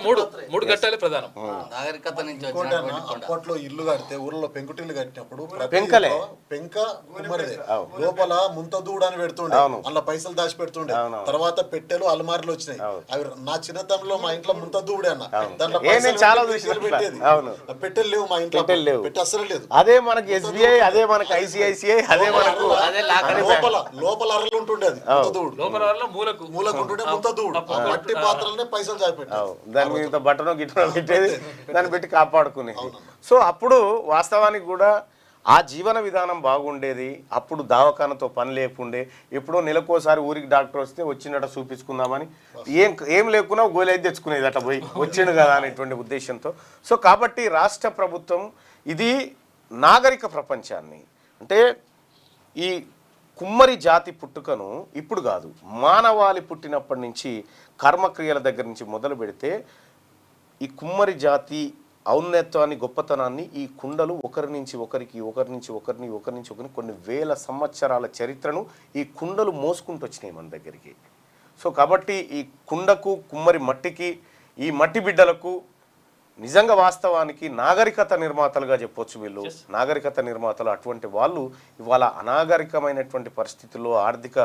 మూడు ఘట్టాలే ప్రధానం. నాగరికత నుంచి ఇంకోటి వచ్చిన అన్న, అప్పట్లో ఇల్లు కడితే ఊర్లో పెంకుటిల్లు కట్టినప్పుడు ప్రతి పెంకలే. ఇంట్లో పెంక కుమ్మరిదే లోపల ముంతదూడు అని పెడుతుండే అలా పైసలు దాచి పెడుతుండే తర్వాత పెట్టెలు అలమారీలు వచ్చినాయి అవి నా చిన్నతనంలో మా ఇంట్లో ముంతదూడే అన్న దాంట్లో నేను పైసలు చాలా పెట్టి చూసిన పెట్టేది అవును. ఆ పెట్టెలు లేవు మా ఇంట్లో పెట్టెలు లేవు. పెట్టి అసలు లేదు అదే మనకి SBI, అదే మనకి ICICI, అదే మనకు అదే లాకర్ లోపల అరలు ఉంటుండే అది ముంతదూడు లోపల వల్ల మూలకు ఉంటుండే ముంతదూడు మట్టి పాత్రలనే పైసలు దాచి పెట్టారు దాని మీద బట్టనో గిట్టనో పెట్టేది దాన్ని పెట్టి కాపాడుకునేది. సో అప్పుడు వాస్తవానికి కూడా ఆ జీవన విధానం బాగుండేది. అప్పుడు దవాఖానతో పని లేకుండే. ఎప్పుడో నెలకోసారి ఊరికి డాక్టర్ వస్తే వచ్చినట్టు చూపించుకుందామని ఏం లేకున్నా గోలైతే తెచ్చుకునేది అట్లా పోయి వచ్చిండు కదా అనేటువంటి ఉద్దేశంతో. సో కాబట్టి రాష్ట్ర ప్రభుత్వం ఇది నాగరిక ప్రపంచాన్ని అంటే ఈ కుమ్మరి జాతి పుట్టుకను ఇప్పుడు కాదు మానవాళి పుట్టినప్పటి నుంచి కర్మక్రియల దగ్గర నుంచి మొదలు పెడితే ఈ కుమ్మరి జాతి ఔన్నత్యాన్ని గొప్పతనాన్ని ఈ కుండలు ఒకరి నుంచి ఒకరిని కొన్ని వేల సంవత్సరాల చరిత్రను ఈ కుండలు మోసుకుంటూ వచ్చినాయి మన దగ్గరికి. సో కాబట్టి ఈ కుండకు కుమ్మరి మట్టికి ఈ మట్టి బిడ్డలకు నిజంగా వాస్తవానికి నాగరికత నిర్మాతలుగా చెప్పొచ్చు వీళ్ళు. నాగరికత నిర్మాతలు అటువంటి వాళ్ళు ఇవాళ అనాగరికమైనటువంటి పరిస్థితుల్లో ఆర్థిక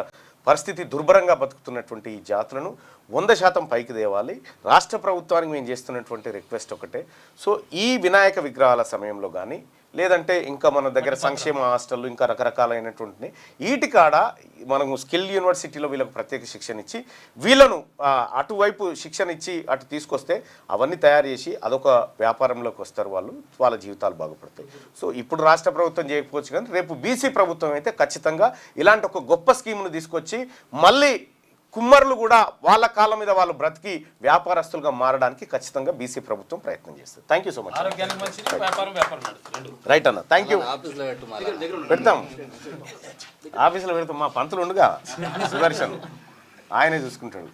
పరిస్థితి దుర్భరంగా బతుకుతున్నటువంటి ఈ జాతులను 100% పైకి తేవాలి. రాష్ట్ర ప్రభుత్వానికి మేము చేస్తున్నటువంటి రిక్వెస్ట్ ఒకటే, సో ఈ వినాయక విగ్రహాల సమయంలో కానీ లేదంటే ఇంకా మన దగ్గర సంక్షేమ హాస్టళ్ళు ఇంకా రకరకాలైనటువంటి వీటికాడ మనము స్కిల్ యూనివర్సిటీలో వీళ్ళకు ప్రత్యేక శిక్షణ ఇచ్చి వీళ్ళను అటువైపు శిక్షణ ఇచ్చి అటు తీసుకొస్తే అవన్నీ తయారు చేసి అదొక వ్యాపారంలోకి వస్తారు వాళ్ళు, వాళ్ళ జీవితాలు బాగుపడతాయి. సో ఇప్పుడు రాష్ట్ర ప్రభుత్వం చేయకపోవచ్చు కానీ రేపు బీసీ ప్రభుత్వం అయితే ఖచ్చితంగా ఇలాంటి ఒక గొప్ప స్కీమ్ను తీసుకొచ్చి మళ్ళీ కుమ్మరులు కూడా వాళ్ళ కాళ్ళ మీద వాళ్ళు బ్రతికి వ్యాపారస్తులుగా మారడానికి ఖచ్చితంగా బీసీ ప్రభుత్వం ప్రయత్నం చేస్తుంది. Thank you so much. ఆరోగ్యానికి మంచిది, వ్యాపారం నడుస్తుంది. రైట్ అన్న, థ్యాంక్ యూ. ఆఫీస్లో పెట్టు మళ్ళా. పెడతాం, ఆఫీసులో పెడతాం. మా పంతులు ఉండుగా సుదర్శన్, ఆయనే చూసుకుంటాడు.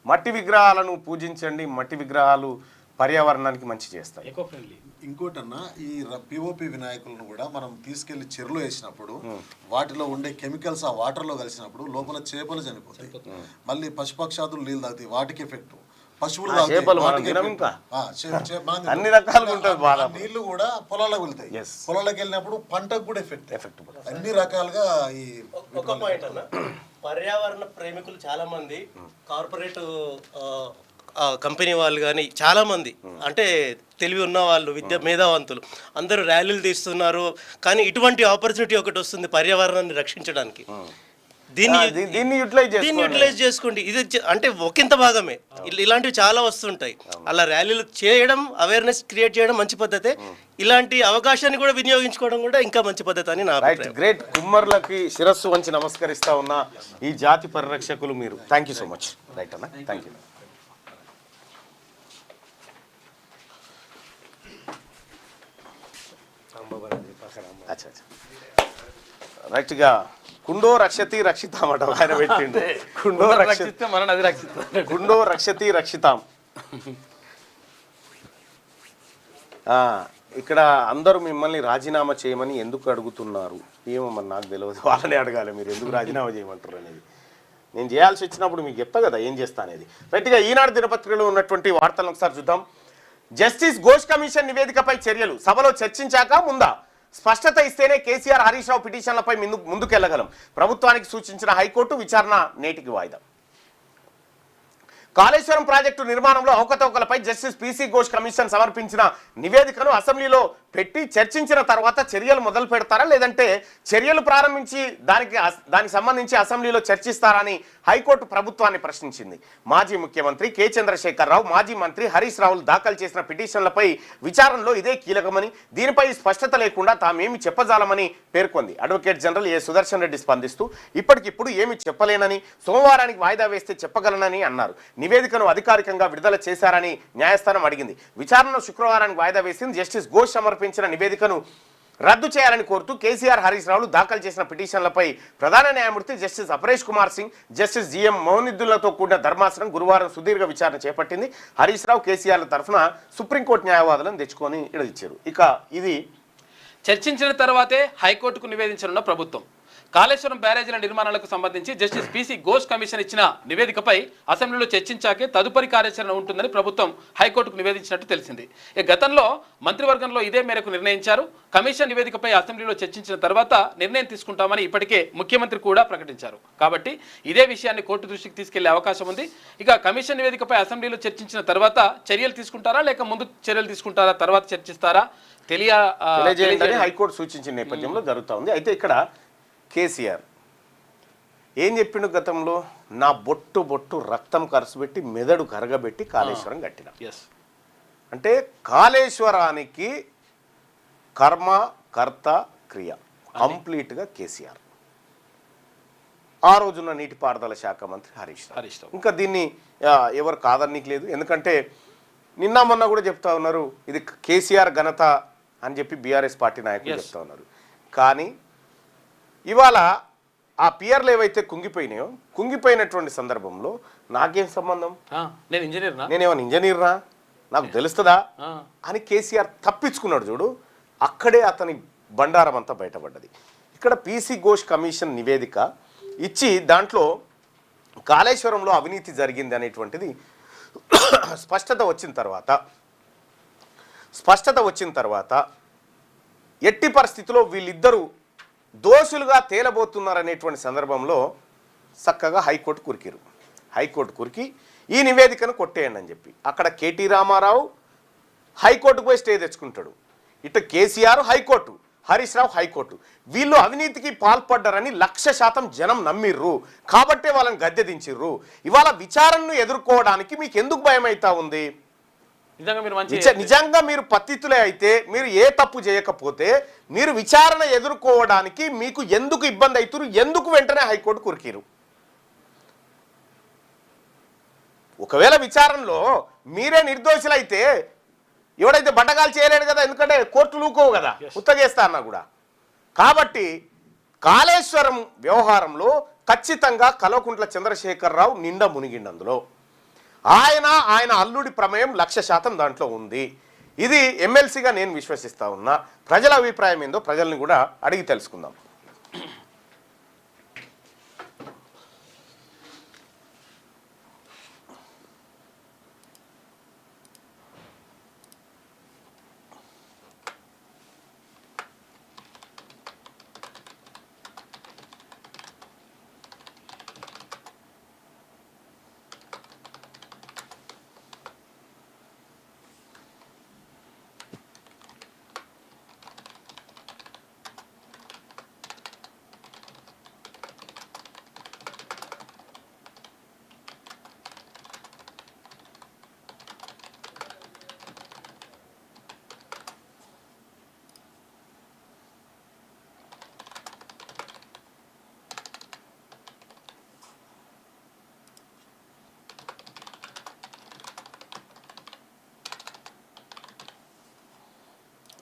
మట్టి విగ్రహాలను పూజించండి, మట్టి విగ్రహాలు పర్యావరణానికి మంచి చేస్తాయి. Eco friendly. ఇంకోటన్నా ఈ పిఓపి వినాయకులను కూడా మనం తీసుకెళ్లి చెరువులో వేసినప్పుడు వాటిలో ఉండే కెమికల్స్ ఆ వాటర్లో కలిసినప్పుడు లోపల చేపలు చనిపోతాయి, మళ్ళీ పశుపక్షాదులు నీళ్ళు తాగుతాయి, వాటికి ఎఫెక్ట్. పశువులు అన్ని రకాలుగా ఉంటుంది బాధ. నీళ్లు కూడా పొలాలకు వెళ్తాయి, పొలాలకు వెళ్ళినప్పుడు పంటకు కూడా ఎఫెక్ట్ అన్ని రకాలుగా. ఈ ఒక పాయింట్ అన్న, పర్యావరణ ప్రేమికులు చాలా మంది కార్పొరేట్ కంపెనీ వాళ్ళు కానీ చాలామంది అంటే తెలివి ఉన్న వాళ్ళు విద్య మేధావంతులు అందరూ ర్యాలీలు తీస్తున్నారు. కానీ ఇటువంటి ఆపర్చునిటీ ఒకటి వస్తుంది పర్యావరణాన్ని రక్షించడానికి. దీన్ని యూటిలైజ్ చేసుకోండి. ఇది అంటే ఒకంత భాగమే, ఇలాంటివి చాలా వస్తుంటాయి. అలా ర్యాలీలు చేయడం, అవేర్నెస్ క్రియేట్ చేయడం మంచి పద్ధతే. ఇలాంటి అవకాశాన్ని కూడా వినియోగించుకోవడం కూడా ఇంకా మంచి పద్ధతి అని నా అభిప్రాయం. గ్రేట్. కుమ్మర్లకి శిరస్సు వంచి నమస్కరిస్తా ఉన్న ఈ జాతి పరిరక్షకులు మీరు. Thank you so much. Right అన్న, థ్యాంక్ యూ. అచ్చా అచ్చా, రైట్గా కుండో రక్షతి రక్షితాం అట ఆయన పెట్టిండు. కుండో రక్షితే మన నది రక్షిస్తాం, కుండో రక్షతి రక్షితాం. ఇక్కడ అందరూ మిమ్మల్ని రాజీనామా చేయమని ఎందుకు అడుగుతున్నారు? ఏమో మరి నాకు తెలియదు, వాళ్ళనే అడగాలి మీరు ఎందుకు రాజీనామా చేయమంటారు అనేది. నేను చేయాల్సి వచ్చినప్పుడు మీకు చెప్తా కదా ఏం చేస్తా అనేది. రైట్గా ఈనాడు దినపత్రికలో ఉన్నటువంటి వార్తలను ఒకసారి చూద్దాం. జస్టిస్ ఘోష్ కమిషన్ నివేదికపై చర్యలు సభలో చర్చించాక ముందా? స్పష్టత ఇస్తేనే కేసీఆర్, హరీష్ రావు పిటిషన్లపై ముందుకెళ్లగలం. ప్రభుత్వానికి సూచించిన హైకోర్టు, విచారణ నేటికి వాయిదా. కాళేశ్వరం ప్రాజెక్టు నిర్మాణంలో అవకతవకలపై జస్టిస్ పీసీ ఘోష్ కమిషన్ సమర్పించిన నివేదికను అసెంబ్లీలో పెట్టి చర్చించిన తర్వాత చర్యలు మొదలు పెడతారా, లేదంటే చర్యలు ప్రారంభించి దానికి సంబంధించి అసెంబ్లీలో చర్చిస్తారని హైకోర్టు ప్రభుత్వాన్ని ప్రశ్నించింది. మాజీ ముఖ్యమంత్రి కె చంద్రశేఖరరావు, మాజీ మంత్రి హరీష్ రావులు దాఖలు చేసిన పిటిషన్లపై విచారణలో ఇదే కీలకమని, దీనిపై స్పష్టత లేకుండా తామేమి చెప్పజాలమని పేర్కొంది. అడ్వకేట్ జనరల్ ఏ సుదర్శన్ రెడ్డి స్పందిస్తూ ఇప్పటికిప్పుడు ఏమి చెప్పలేనని, సోమవారానికి వాయిదా వేస్తే చెప్పగలనని అన్నారు. నివేదికను అధికారికంగా విడుదల చేశారని న్యాయస్థానం అడిగింది. విచారణను శుక్రవారానికి వాయిదా వేసింది. జస్టిస్ ఘోష్ సమర్పించిన నివేదికను రద్దు చేయాలని కోరుతూ కేసీఆర్, హరీష్ రావులు దాఖలు చేసిన పిటిషన్లపై ప్రధాన న్యాయమూర్తి justice Aparesh Kumar Singh, justice GM మౌనిద్దులతో కూడిన ధర్మాసనం గురువారం సుదీర్ఘ విచారణ చేపట్టింది. హరీష్ రావు, కేసీఆర్ల తరఫున సుప్రీంకోర్టు న్యాయవాదులను తెచ్చుకొని ఇచ్చారు. ఇక ఇది చర్చించిన తర్వాతే హైకోర్టుకు నివేదించనున్న ప్రభుత్వం. కాళేశ్వరం బ్యారేజీల నిర్మాణాలకు సంబంధించి జస్టిస్ పిసి ఘోష్ కమిషన్ ఇచ్చిన నివేదికపై అసెంబ్లీలో చర్చించాకే తదుపరి కార్యాచరణ ఉంటుందని ప్రభుత్వం హైకోర్టుకు నివేదించినట్టు తెలిసింది. గతంలో మంత్రివర్గంలో ఇదే మేరకు నిర్ణయించారు. కమిషన్ నివేదికపై అసెంబ్లీలో చర్చించిన తర్వాత నిర్ణయం తీసుకుంటామని ఇప్పటికే ముఖ్యమంత్రి కూడా ప్రకటించారు. కాబట్టి ఇదే విషయాన్ని కోర్టు దృష్టికి తీసుకెళ్లే అవకాశం ఉంది. ఇక కమిషన్ నివేదికపై అసెంబ్లీలో చర్చించిన తర్వాత చర్యలు తీసుకుంటారా, లేక ముందు చర్యలు తీసుకుంటారా, తర్వాత చర్చిస్తారా తెలియజేయాలని హైకోర్టు సూచించిన నేపథ్యంలో జరుగుతూ ఉంది. అయితే ఇక్కడ కేసీఆర్ ఏం చెప్పిండు గతంలో? నా బొట్టు రక్తం ఖర్చుపెట్టి మెదడు కరగబెట్టి కాళేశ్వరం కట్టిన. అంటే కాళేశ్వరానికి కర్మ కర్త క్రియ కంప్లీట్గా కేసీఆర్. ఆ రోజున్న నీటిపారుదల శాఖ మంత్రి హరీష్ రావు. ఇంకా దీన్ని ఎవరు కాదనీకి లేదు. ఎందుకంటే నిన్న మొన్న కూడా చెప్తా ఉన్నారు ఇది కేసీఆర్ ఘనత అని చెప్పి బీఆర్ఎస్ పార్టీ నాయకులు చెప్తా ఉన్నారు. కానీ ఇవాళ ఆ పియర్లు ఏవైతే కుంగిపోయినటువంటి సందర్భంలో నాకేం సంబంధం? నేనేమన్నా ఇంజనీర్నా, నాకు తెలుస్తుందా అని కేసీఆర్ తప్పించుకున్నాడు చూడు. అక్కడే అతని బండారం అంతా బయటపడ్డది. ఇక్కడ పిసి ఘోష్ కమిషన్ నివేదిక ఇచ్చి దాంట్లో కాళేశ్వరంలో అవినీతి జరిగింది అనేటువంటిది స్పష్టత వచ్చిన తర్వాత ఎట్టి పరిస్థితిలో వీళ్ళిద్దరూ దోషులుగా తేలబోతున్నారనేటువంటి సందర్భంలో చక్కగా హైకోర్టు కురికి ఈ నివేదికను కొట్టేయండి అని చెప్పి అక్కడ కేటీ రామారావు హైకోర్టుకు పోయి స్టే తెచ్చుకుంటాడు. ఇటు కేసీఆర్ హైకోర్టు, హరీష్ రావు హైకోర్టు. వీళ్ళు అవినీతికి పాల్పడ్డారని 100% జనం నమ్మిర్రు. కాబట్టే వాళ్ళని గద్దె దించిర్రు. ఇవాళ విచారణను ఎదుర్కోవడానికి మీకు ఎందుకు భయం అవుతా ఉంది? నిజంగా మీరు పతితులే అయితే, మీరు ఏ తప్పు చేయకపోతే మీరు విచారణ ఎదుర్కోవడానికి మీకు ఎందుకు ఇబ్బంది అవుతారు? ఎందుకు వెంటనే హైకోర్టు కురికిరు? ఒకవేళ విచారణలో మీరే నిర్దోషులైతే ఎవడైతే బట్టగాలు చేయలేడు కదా, ఎందుకంటే కోర్టు లూకోవు కదా ఉత్తగేస్తా అన్నా కూడా. కాబట్టి కాళేశ్వరం వ్యవహారంలో ఖచ్చితంగా కల్వకుంట్ల చంద్రశేఖరరావు నిండా మునిగిండు. అందులో ఆయన అల్లుడి ప్రమేయం 100% దాంట్లో ఉంది. ఇది ఎమ్మెల్సీగా నేను విశ్వసిస్తా ఉన్నా. ప్రజల అభిప్రాయం ఏందో ప్రజల్ని కూడా అడిగి తెలుసుకుందాం.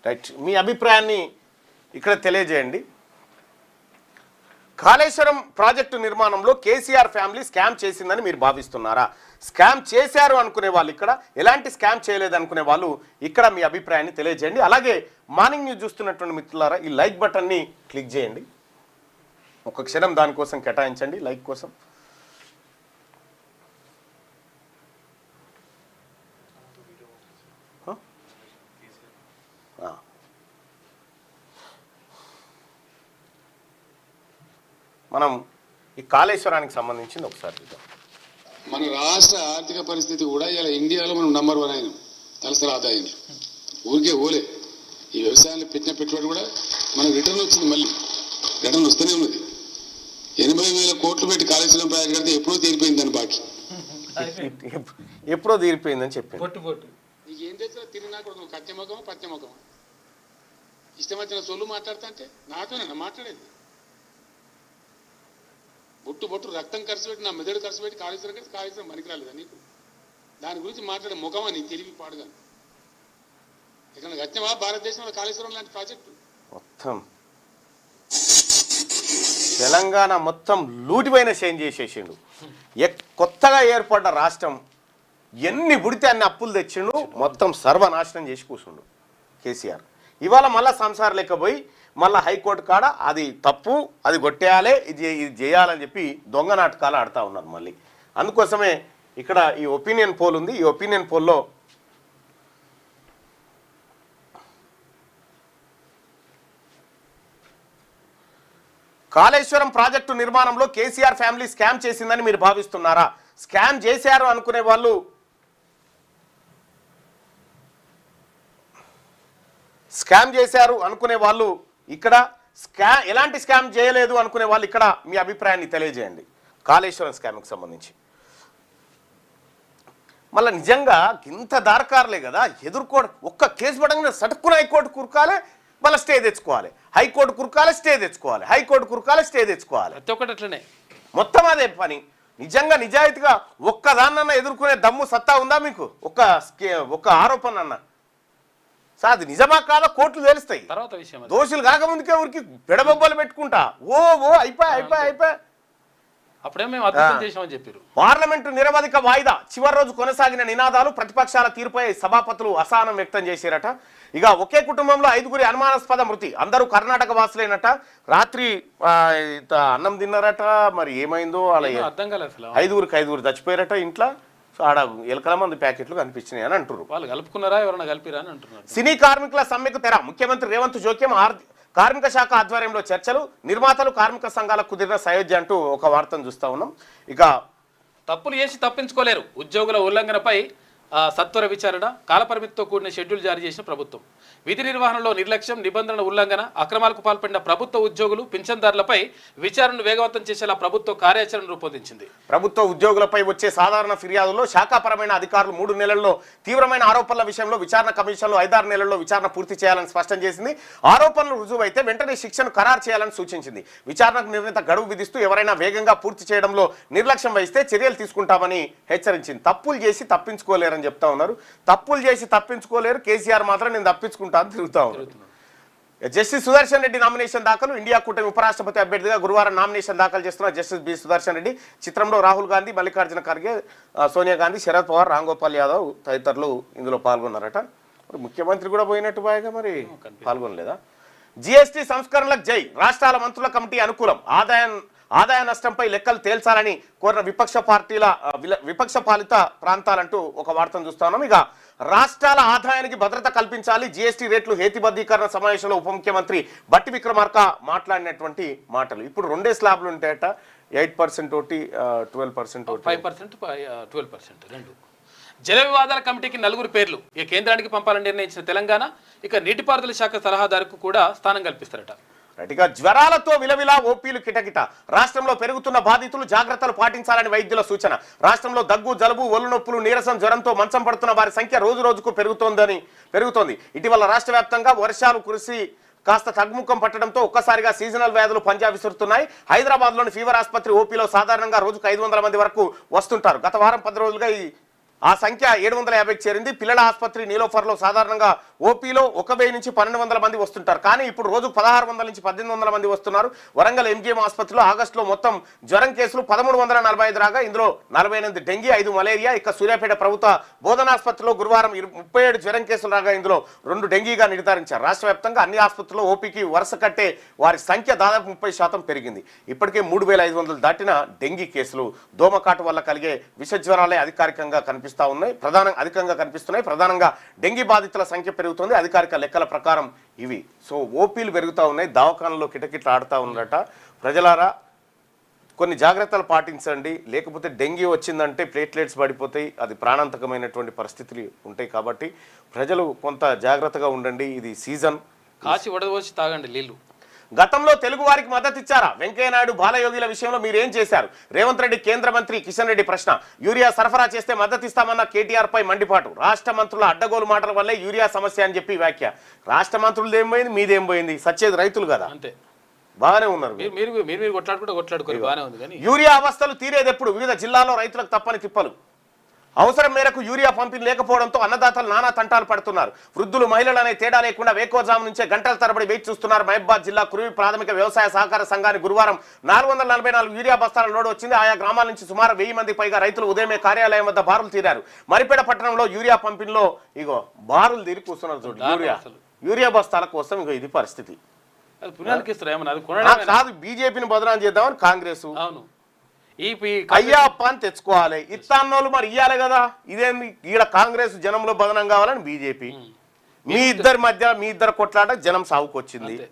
రైట్, మీ అభిప్రాయాన్ని ఇక్కడ తెలియజేయండి. కాళేశ్వరం ప్రాజెక్టు నిర్మాణంలో కేసీఆర్ ఫ్యామిలీ స్కామ్ చేసిందని మీరు భావిస్తున్నారా? స్కామ్ చేశారు అనుకునే వాళ్ళు ఇక్కడ, ఎలాంటి స్కామ్ చేయలేదు అనుకునే వాళ్ళు ఇక్కడ మీ అభిప్రాయాన్ని తెలియజేయండి. అలాగే మార్నింగ్ న్యూస్ చూస్తున్నటువంటి మిత్రులారా ఈ లైక్ బటన్ని క్లిక్ చేయండి. ఒక క్షణం దానికోసం కేటాయించండి, లైక్ కోసం. మనం ఈ కాళేశ్వరానికి సంబంధించింది ఒకసారి చూద్దాం. మన రాష్ట్ర ఆర్థిక పరిస్థితి కూడా ఇలా ఇండియాలో మనం నంబర్ 1 అయినాం తలసరి ఆదాయం. ఊరికే ఓలే ఈ వ్యవసాయంలో పెట్టిన పెట్టుబడి కూడా మనకు రిటర్న్ వచ్చింది. మళ్ళీ రిటర్న్ వస్తూనే ఉన్నది. 80,000 కోట్లు పెట్టి కాళేశ్వరం ప్రాజెక్ట్ కడితే ఎప్పుడో తీరిపోయింది దాని బాకీ. ఎప్పుడో తీరిపోయిందని చెప్పి నీకు ఏం తెచ్చినా తిరిగినా కూడా నువ్వు కత్యముఖమా పత్యముఖమా ఇష్టం వచ్చిన సొల్లు మాట్లాడుతా అంటే నాతోనే మాట్లాడేది. బొట్టు రక్తం ఖర్చు పెట్టి నా మెదడు ఖర్చు పెట్టి కాళేశ్వరం పనికిరాలేదా నీకు? దాని గురించి మాట్లాడే ముఖమా నీ తెలివి పాడుగా? ఇక్కడ గత్యమా భారతదేశంలో కాళేశ్వరం లాంటి ప్రాజెక్టు మొత్తం తెలంగాణ మొత్తం లూటిపైన చేంజ్ చేసేసిండు. కొత్తగా ఏర్పడ్డ రాష్ట్రం ఎన్ని పుడితే అన్ని అప్పులు తెచ్చిండు, మొత్తం సర్వనాశనం చేసి కూర్చుండు కేసీఆర్. ఇవాళ మళ్ళా సంసారం లేకపోయి మళ్ళీ హైకోర్టు కాడ అది తప్పు, అది కొట్టేయాలి, ఇది చేయాలని చెప్పి దొంగ నాటకాలు ఆడుతూ ఉన్నారు మళ్ళీ. అందుకోసమే ఇక్కడ ఈ ఒపీనియన్ పోల్ ఉంది. ఈ ఒపీనియన్ పోల్లో కాళేశ్వరం ప్రాజెక్టు నిర్మాణంలో కేసీఆర్ ఫ్యామిలీ స్కామ్ చేసిందని మీరు భావిస్తున్నారా? స్కామ్ చేశారు అనుకునే వాళ్ళు ఇక్కడ ఎలాంటి స్కామ్ చేయలేదు అనుకునే వాళ్ళు ఇక్కడ మీ అభిప్రాయాన్ని తెలియజేయండి కాళేశ్వరం స్కామ్కి సంబంధించి. మళ్ళీ నిజంగా ఇంత దారకారులే కదా ఎదుర్కోవడం. ఒక్క కేసు పడంగానే సటుక్కున హైకోర్టు కురకాలే, మళ్ళీ స్టే తెచ్చుకోవాలి, హైకోర్టు కురకాలే, స్టే తెచ్చుకోవాలి, హైకోర్టు కురకాలే, స్టే తెచ్చుకోవాలి. ప్రతి ఒక్కటి అట్లనే మొత్తం అదే పని. నిజంగా నిజాయితీగా ఒక్కదాన్నన్నా ఎదుర్కొనే దమ్ము సత్తా ఉందా మీకు? ఒక్క ఆరోపణ అన్న సార్ అది నిజమా కాదా కోర్టులు తెలుస్తాయి. తర్వాత విషయం దోషులు కాకముందుకే ఊరికి పెడబొబ్బలు పెట్టుకుంటా అయిపోయి అప్పుడే మేము అద్భుతం చేసామని చెప్పారు. పార్లమెంటు నిరవధిక వాయిదా చివరి రోజు కొనసాగిన నినాదాలు, ప్రతిపక్షాల తీరుపై సభాపతులు అసహనం వ్యక్తం చేశారట. ఇక ఒకే కుటుంబంలో 5గురి అనుమానాస్పద మృతి, అందరూ కర్ణాటక వాసులేనట. రాత్రి అన్నం తిన్నారట, మరి ఏమైందో అలా అర్థం కాలేదు అసలు. 5గురికి చచ్చిపోయారట ఇంట్లో. ఆడ ఎలకల మంది ప్యాకెట్లు కనిపించినాయి అని అంటున్నారు. వాళ్ళు కలుపుకున్నారా, ఎవరైనా కలిపిరా అని అంటున్నారు. సినీ కార్మికుల సమ్మెకు తెర, ముఖ్యమంత్రి రేవంత్ జోక్యం, కార్మిక శాఖ ఆధ్వర్యంలో చర్చలు, నిర్మాతలు కార్మిక సంఘాలకు కుదిరిన సయోధ్య అంటూ ఒక వార్తను చూస్తూ ఉన్నాం. ఇక తప్పులు చేసి తప్పించుకోలేరు, ఉద్యోగుల ఉల్లంఘనపై సత్వర విచారణ, కాలపరిమితితో కూడిన షెడ్యూల్ జారీ చేసిన ప్రభుత్వం. విధి నిర్వహణలో నిర్లక్ష్యం, నిబంధనల ఉల్లంఘన, అక్రమాలకు పాల్పడిన ప్రభుత్వ ఉద్యోగులు, పింఛన్దారులపై విచారణను వేగవంతం చేసేలా ప్రభుత్వ కార్యాచరణ రూపొందించింది. ప్రభుత్వ ఉద్యోగులపై వచ్చే సాధారణ ఫిర్యాదుల్లో శాఖాపరమైన అధికారులు 3 నెలల్లో, తీవ్రమైన ఆరోపణల విషయంలో విచారణ కమిషన్లు 5-6 నెలల్లో విచారణ పూర్తి చేయాలని స్పష్టం చేసింది. ఆరోపణలు రుజువైతే వెంటనే శిక్షను ఖరారు చేయాలని సూచించింది. విచారణకు నిర్ణీత గడువు విధిస్తూ ఎవరైనా వేగంగా పూర్తి చేయడంలో నిర్లక్ష్యం వహిస్తే చర్యలు తీసుకుంటామని హెచ్చరించింది. తప్పులు చేసి తప్పించుకోలేరని చెప్తా ఉన్నారు. తప్పులు చేసి తప్పించుకోలేరు, కేసీఆర్ మాత్రం నేను తప్పించుకుంటా అని తిరుగుతా ఉన్నారు. జస్టిస్ సుదర్శన్ రెడ్డి నామినేషన్ దాఖలు, ఇండియా కూటమి ఉపరాష్ట్రపతి అభ్యర్థిగా గురువారం నామినేషన్ దాఖలు చేస్తున్న జస్టిస్ బి సుదర్శన్ రెడ్డి చిత్రంలో రాహుల్ గాంధీ, మల్లికార్జున ఖర్గే, సోనియా గాంధీ, శరద్ పవార్, రామ్ గోపాల్ యాదవ్ తదితరులు ఇందులో పాల్గొన్నారట. మరి ముఖ్యమంత్రి కూడా పోయినట్టు బాగా మరి పాల్గొనలేదా? జీఎస్టీ సంస్కరణలకు జై, రాష్ట్రాల మంత్రుల కమిటీ అనుకూలం, ఆదాయ నష్టంపై లెక్కలు తేల్చాలని కోరిన విపక్ష పాలిత ప్రాంతాలంటూ ఒక వార్తను చూస్తా ఉన్నాం. ఇక రాష్ట్రాల ఆదాయానికి భద్రత కల్పించాలి, జీఎస్టీ రేట్లు హేతుబద్ధీకరణ సమావేశంలో ఉప ముఖ్యమంత్రి బట్టి విక్రమార్క మాట్లాడినటువంటి మాటలు. ఇప్పుడు 2 స్లాబ్లు ఉంటాయట, 8% ఒకటి, 12% ఒకటి, 5%, 12% రెండు. జల వివాదాల కమిటీకి 4 పేర్లు ఇక కేంద్రానికి పంపాలని నిర్ణయించిన తెలంగాణ ఇక నీటిపారుదల శాఖ సలహాదారుకు కూడా స్థానం కల్పిస్తారట. ఇక జ్వరాలతో విలవిలా ఓపీలు కిటకిట, రాష్ట్రంలో పెరుగుతున్న బాధితులు జాగ్రత్తలు పాటించాలని వైద్యుల సూచన. రాష్ట్రంలో దగ్గు, జలుబు, ఒళ్ళు నొప్పులు, నీరసం, జ్వరంతో మంచం పడుతున్న వారి సంఖ్య రోజు రోజుకు పెరుగుతోంది. ఇటీవల రాష్ట్ర వ్యాప్తంగా వర్షాలు కురిసి కాస్త తగ్గుముఖం పట్టడంతో ఒక్కసారిగా సీజనల్ వ్యాధులు పంజా విసురుతున్నాయి. హైదరాబాద్లోని ఫీవర్ ఆసుపత్రి ఓపీలో సాధారణంగా రోజుకు 500 మంది వరకు వస్తుంటారు. గత వారం 10 రోజులుగా ఆ సంఖ్య 750కి చేరింది. పిల్లల ఆసుపత్రి నీలోఫర్లో సాధారణంగా ఓపీలో 1000 నుంచి 1200 మంది వస్తుంటారు. కానీ ఇప్పుడు రోజు 1600 నుంచి 1800 మంది వస్తున్నారు. వరంగల్ ఎంజీఎం ఆసుపత్రిలో ఆగస్టులో మొత్తం జ్వరం కేసులు 1345 రాగా ఇందులో 48 డెంగీ, 5 మలేరియా. ఇక సూర్యాపేట ప్రభుత్వ బోధనాసుపత్రిలో గురువారం 37 జ్వరం కేసులు రాగా ఇందులో 2 డెంగీగా నిర్ధారించారు. రాష్ట్ర వ్యాప్తంగా అన్ని ఆసుపత్రుల్లో ఓపీకి వరుస కట్టే వారి సంఖ్య దాదాపు 30% పెరిగింది. ఇప్పటికే 3500 దాటిన డెంగీ కేసులు, దోమకాటు వల్ల కలిగే విషజ్వరాలే అధికారికంగా కనిపిస్తున్నాయి. ప్రధానంగా డెంగీ బాధితుల సంఖ్య పెరుగుతుంది. అధికారిక లెక్కల ప్రకారం ఇవి. సో ఓపీలు పెరుగుతూ ఉన్నాయి, దవాఖానలో కిటకిట్లు ఆడుతూ ఉన్నట. ప్రజలారా కొన్ని జాగ్రత్తలు పాటించండి, లేకపోతే డెంగీ వచ్చిందంటే ప్లేట్లెట్స్ పడిపోతాయి, అది ప్రాణాంతకమైనటువంటి పరిస్థితులు ఉంటాయి. కాబట్టి ప్రజలు కొంత జాగ్రత్తగా ఉండండి. ఇది సీజన్. కాచి వడవచ్చి తాగండి నీళ్లు. గతంలో తెలుగు వారికి మద్దతు ఇచ్చారా? వెంకయ్యనాయుడు, బాలయోగిల విషయంలో మీరేం చేశారు? రేవంత్ రెడ్డి కేంద్ర మంత్రి కిషన్ రెడ్డి ప్రశ్న. యూరియా సరఫరా చేస్తే మద్దతు ఇస్తామన్న కేటీఆర్ పై మండిపాటు. రాష్ట్ర మంత్రుల అడ్డగోలు మాటల వల్లే యూరియా సమస్య అని చెప్పి వ్యాఖ్య. రాష్ట్ర మంత్రులది ఏం పోయింది, మీదేం పోయింది? సచ్చేది రైతులు కదా, అంతే. బాగానే ఉన్నారు. మీరు కొట్లాడుకోరు, బాగానే ఉంది. కానీ యూరియా అవస్థలు తీరేది ఎప్పుడు? వివిధ జిల్లాల్లో రైతులకు తప్పని తిప్పలు. అవసరం మేరకు యూరియా పంపిణీ లేకపోవడంతో అన్నదాతలు నానా తంటాలు పడుతున్నారు. వృద్ధులు, మహిళలు అనే తేడా లేకుండా వేకోజాము నుంచే గంటల తరబడి వేచి చూస్తున్నారు. మహబూబాద్ జిల్లా కురువి ప్రాథమిక వ్యవసాయ సహకార సంఘానికి గురువారం 444 యూరియా బస్తాల లోడ్ వచ్చింది. ఆయా గ్రామాల నుంచి సుమారు 1000 మంది పైగా రైతులు ఉదయమే కార్యాలయం వద్ద బారులు తీరారు. మరిపేడ పట్టణంలో యూరియా పంపిణీలో బారులు తీరి కూర్చున్నారు. చూడండి, యూరియా బస్తాల కోసం ఇది పరిస్థితి. అది పుణ్యానికి ఇస్తారు ఏమన్నా, అది ఆ, కొనడమే. కాదు బీజేపీని బదనాం చేద్దామని కాంగ్రెస్ అవును. ఈ అయ్యా అప్ప అని తెచ్చుకోవాలి. ఇస్తాన్నోళ్ళు మరి ఇయ్యాలి కదా. ఇదేంది ఈడ కాంగ్రెస్ జనంలో బదనం కావాలని బీజేపీ. మీ ఇద్దరి మధ్య మీ ఇద్దరు కొట్లాట జనం సాగుకొచ్చింది. అంతే.